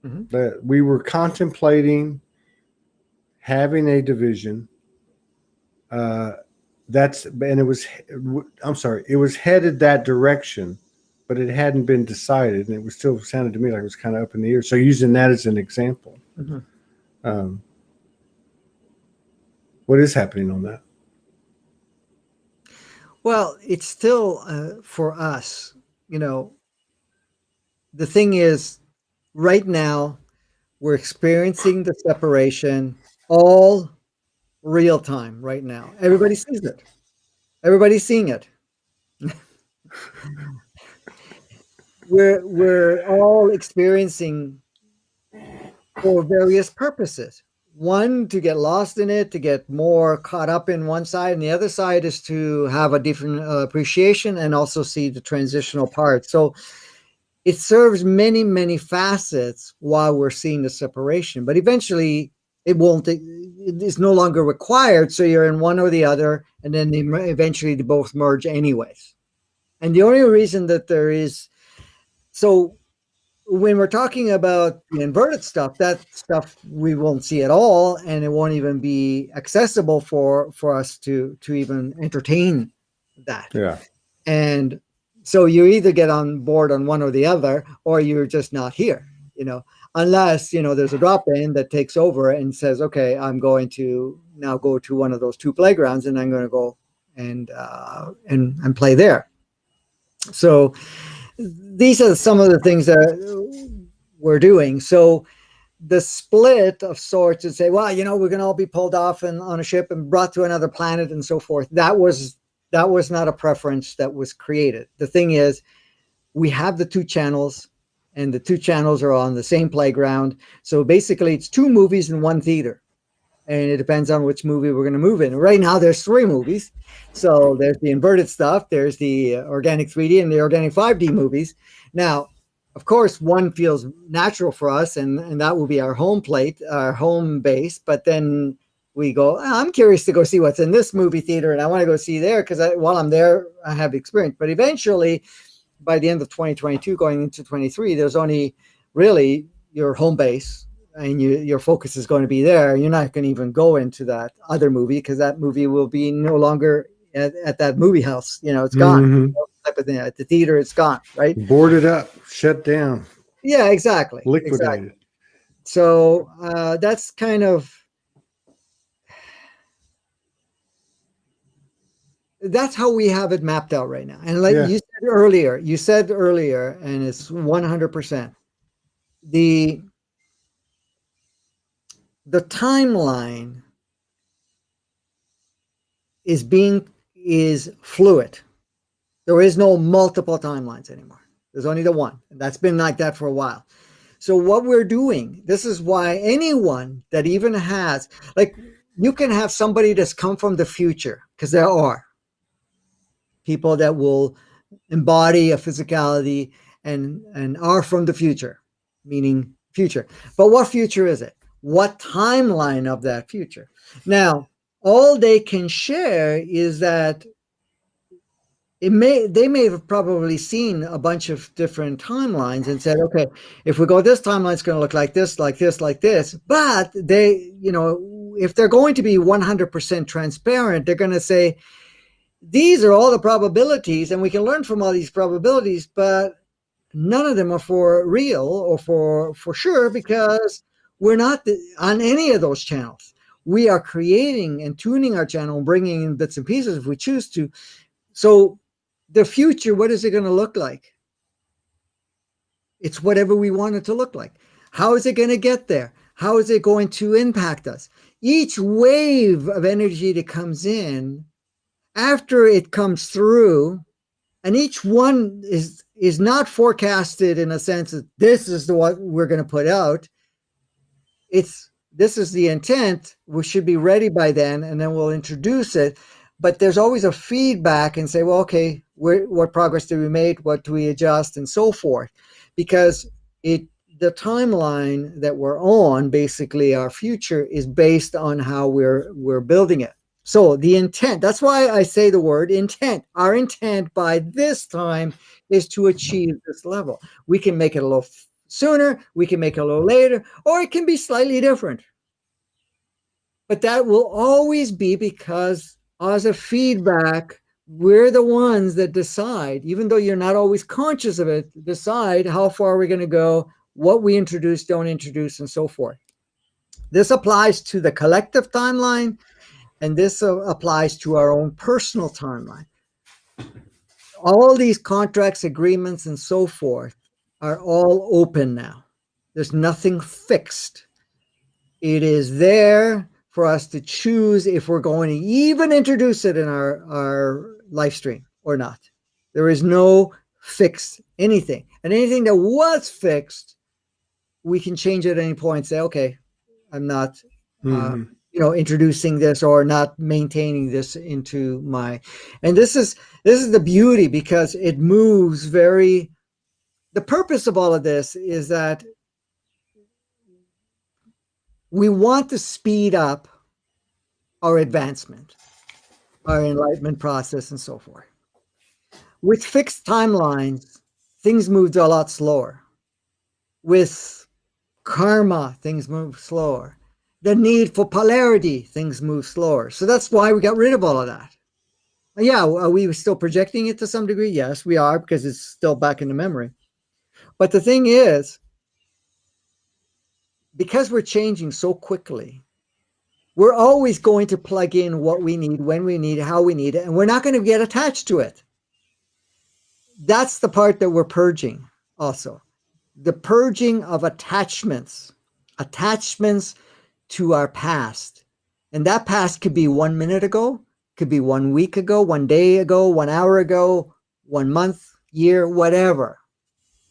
mm-hmm. that we were contemplating having a division. It was headed that direction, but it hadn't been decided, and it was still sounded to me like it was kind of up in the air. So using that as an example, mm-hmm. What is happening on that? Well, it's still for us, the thing is, right now, we're experiencing the separation all real time right now. Everybody sees it. Everybody's seeing it. We're all experiencing for various purposes. One, to get lost in it, to get more caught up in one side, and the other side is to have a different appreciation and also see the transitional part. So it serves many, many facets while we're seeing the separation, but eventually it is no longer required. So you're in one or the other, and then eventually they both merge anyways. And the only reason that there is, so when we're talking about the inverted stuff, that stuff we won't see at all, and it won't even be accessible for us to even entertain that. Yeah. And so you either get on board on one or the other, or you're just not here, unless, there's a drop-in that takes over and says, okay, I'm going to now go to one of those two playgrounds, and I'm going to go and play there. So these are some of the things that we're doing. So the split of sorts and say, well, we're going to all be pulled off on a ship and brought to another planet and so forth. That was not a preference that was created. The thing is, we have the two channels, and the two channels are on the same playground. So basically, it's two movies in one theater. And it depends on which movie we're going to move in. Right now, there's three movies. So there's the inverted stuff, there's the organic 3D and the organic 5D movies. Now, of course, one feels natural for us, and that will be our home plate, our home base. But then we go, I'm curious to go see what's in this movie theater, and I want to go see there because while I'm there, I have experience. But eventually, by the end of 2022, going into 23, there's only really your home base, and your focus is going to be there. You're not going to even go into that other movie because that movie will be no longer at that movie house. It's gone. Mm-hmm. Type of thing. At the theater, it's gone, right? Boarded up, shut down. Yeah, exactly. Liquidated. Exactly. So that's kind of, that's how we have it mapped out right now. And like Yeah. you said earlier, and it's 100%. The timeline is fluid. There is no multiple timelines anymore. There's only the one. That's been like that for a while. So what we're doing, this is why anyone that even has, like, you can have somebody that's come from the future, because there are people that will embody a physicality and are from the future, meaning future. But what future is it? What timeline of that future? Now, all they can share is that they may have probably seen a bunch of different timelines and said, okay, if we go this timeline, it's going to look like this, like this, like this. But they, if they're going to be 100% transparent, they're going to say, these are all the probabilities, and we can learn from all these probabilities, but none of them are for real or for sure, because we're not on any of those channels. We are creating and tuning our channel and bringing in bits and pieces if we choose to. So the future, what is it going to look like? It's whatever we want it to look like. How is it going to get there? How is it going to impact us? Each wave of energy that comes in, after it comes through, and each one is not forecasted in a sense that this is what we're going to put out. This is the intent. We should be ready by then, and then we'll introduce it. But there's always a feedback and say, well, okay, what progress did we make? What do we adjust, and so forth? Because the timeline that we're on, basically our future, is based on how we're building it. So the intent, that's why I say the word intent. Our intent by this time is to achieve this level. We can make it a little sooner, we can make it a little later, or it can be slightly different. But that will always be because as a feedback, we're the ones that decide, even though you're not always conscious of it, decide how far we're going to go, what we introduce, don't introduce, and so forth. This applies to the collective timeline, and this applies to our own personal timeline. All these contracts, agreements, and so forth are all open now. There's nothing fixed. It is there for us to choose if we're going to even introduce it in our live stream or not. There is no fixed anything. And anything that was fixed, we can change at any point and say, okay, I'm not introducing this or not maintaining this into my, and this is the beauty, because it moves the purpose of all of this is that we want to speed up our advancement, our enlightenment process, and so forth. With fixed timelines, things move a lot slower. With karma, things move slower. The need for polarity, things move slower. So that's why we got rid of all of that. Yeah, are we still projecting it to some degree? Yes, we are, because it's still back in the memory. But the thing is, because we're changing so quickly, we're always going to plug in what we need, when we need it, how we need it, and we're not going to get attached to it. That's the part that we're purging also. The purging of attachments to our past. And that past could be 1 minute ago, could be 1 week ago, 1 day ago, 1 hour ago, 1 month, year, whatever.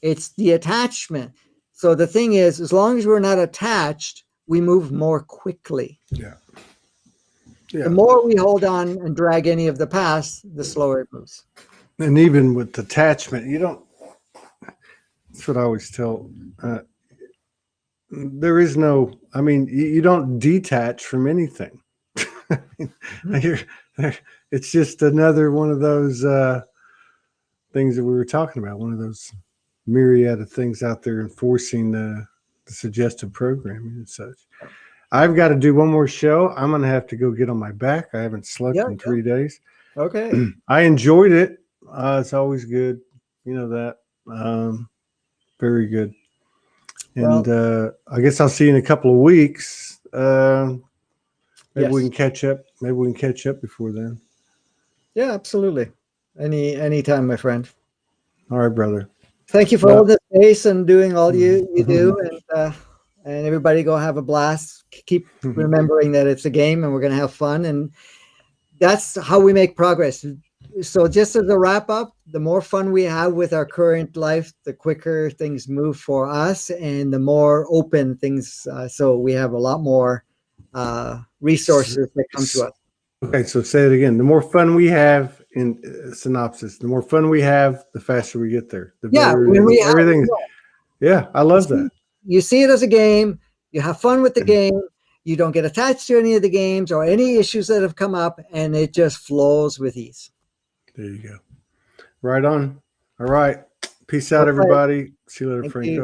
It's the attachment. So the thing is, as long as we're not attached, we move more quickly. Yeah. The more we hold on and drag any of the past, the slower it moves. And even with attachment, that's what I always tell. There is no, you don't detach from anything. It's just another one of those things that we were talking about, one of those myriad of things out there enforcing the suggested programming and such. I've got to do one more show. I'm going to have to go get on my back. I haven't slept in 3 days. Okay. I enjoyed it. It's always good. You know that. Very good. And I guess I'll see you in a couple of weeks. Maybe we Yes. can catch up. Maybe we can catch up before then. Yeah, absolutely. Anytime, my friend. All right, brother. Thank you for all the space and doing all you do, Mhm. and everybody go have a blast. Keep remembering that it's a game and we're going to have fun, and that's how we make progress. So just as a wrap up, the more fun we have with our current life, the quicker things move for us and the more open things. So we have a lot more resources that come to us. Okay, so say it again. The more fun we have in synopsis, the more fun we have, the faster we get there. The Yeah, better when we have, everything. Yeah, I love that. you see it as a game, you have fun with the game, you don't get attached to any of the games or any issues that have come up, and it just flows with ease. There you go. Right on. All right. Peace out, Okay. everybody. See you later, Thank Franco. you.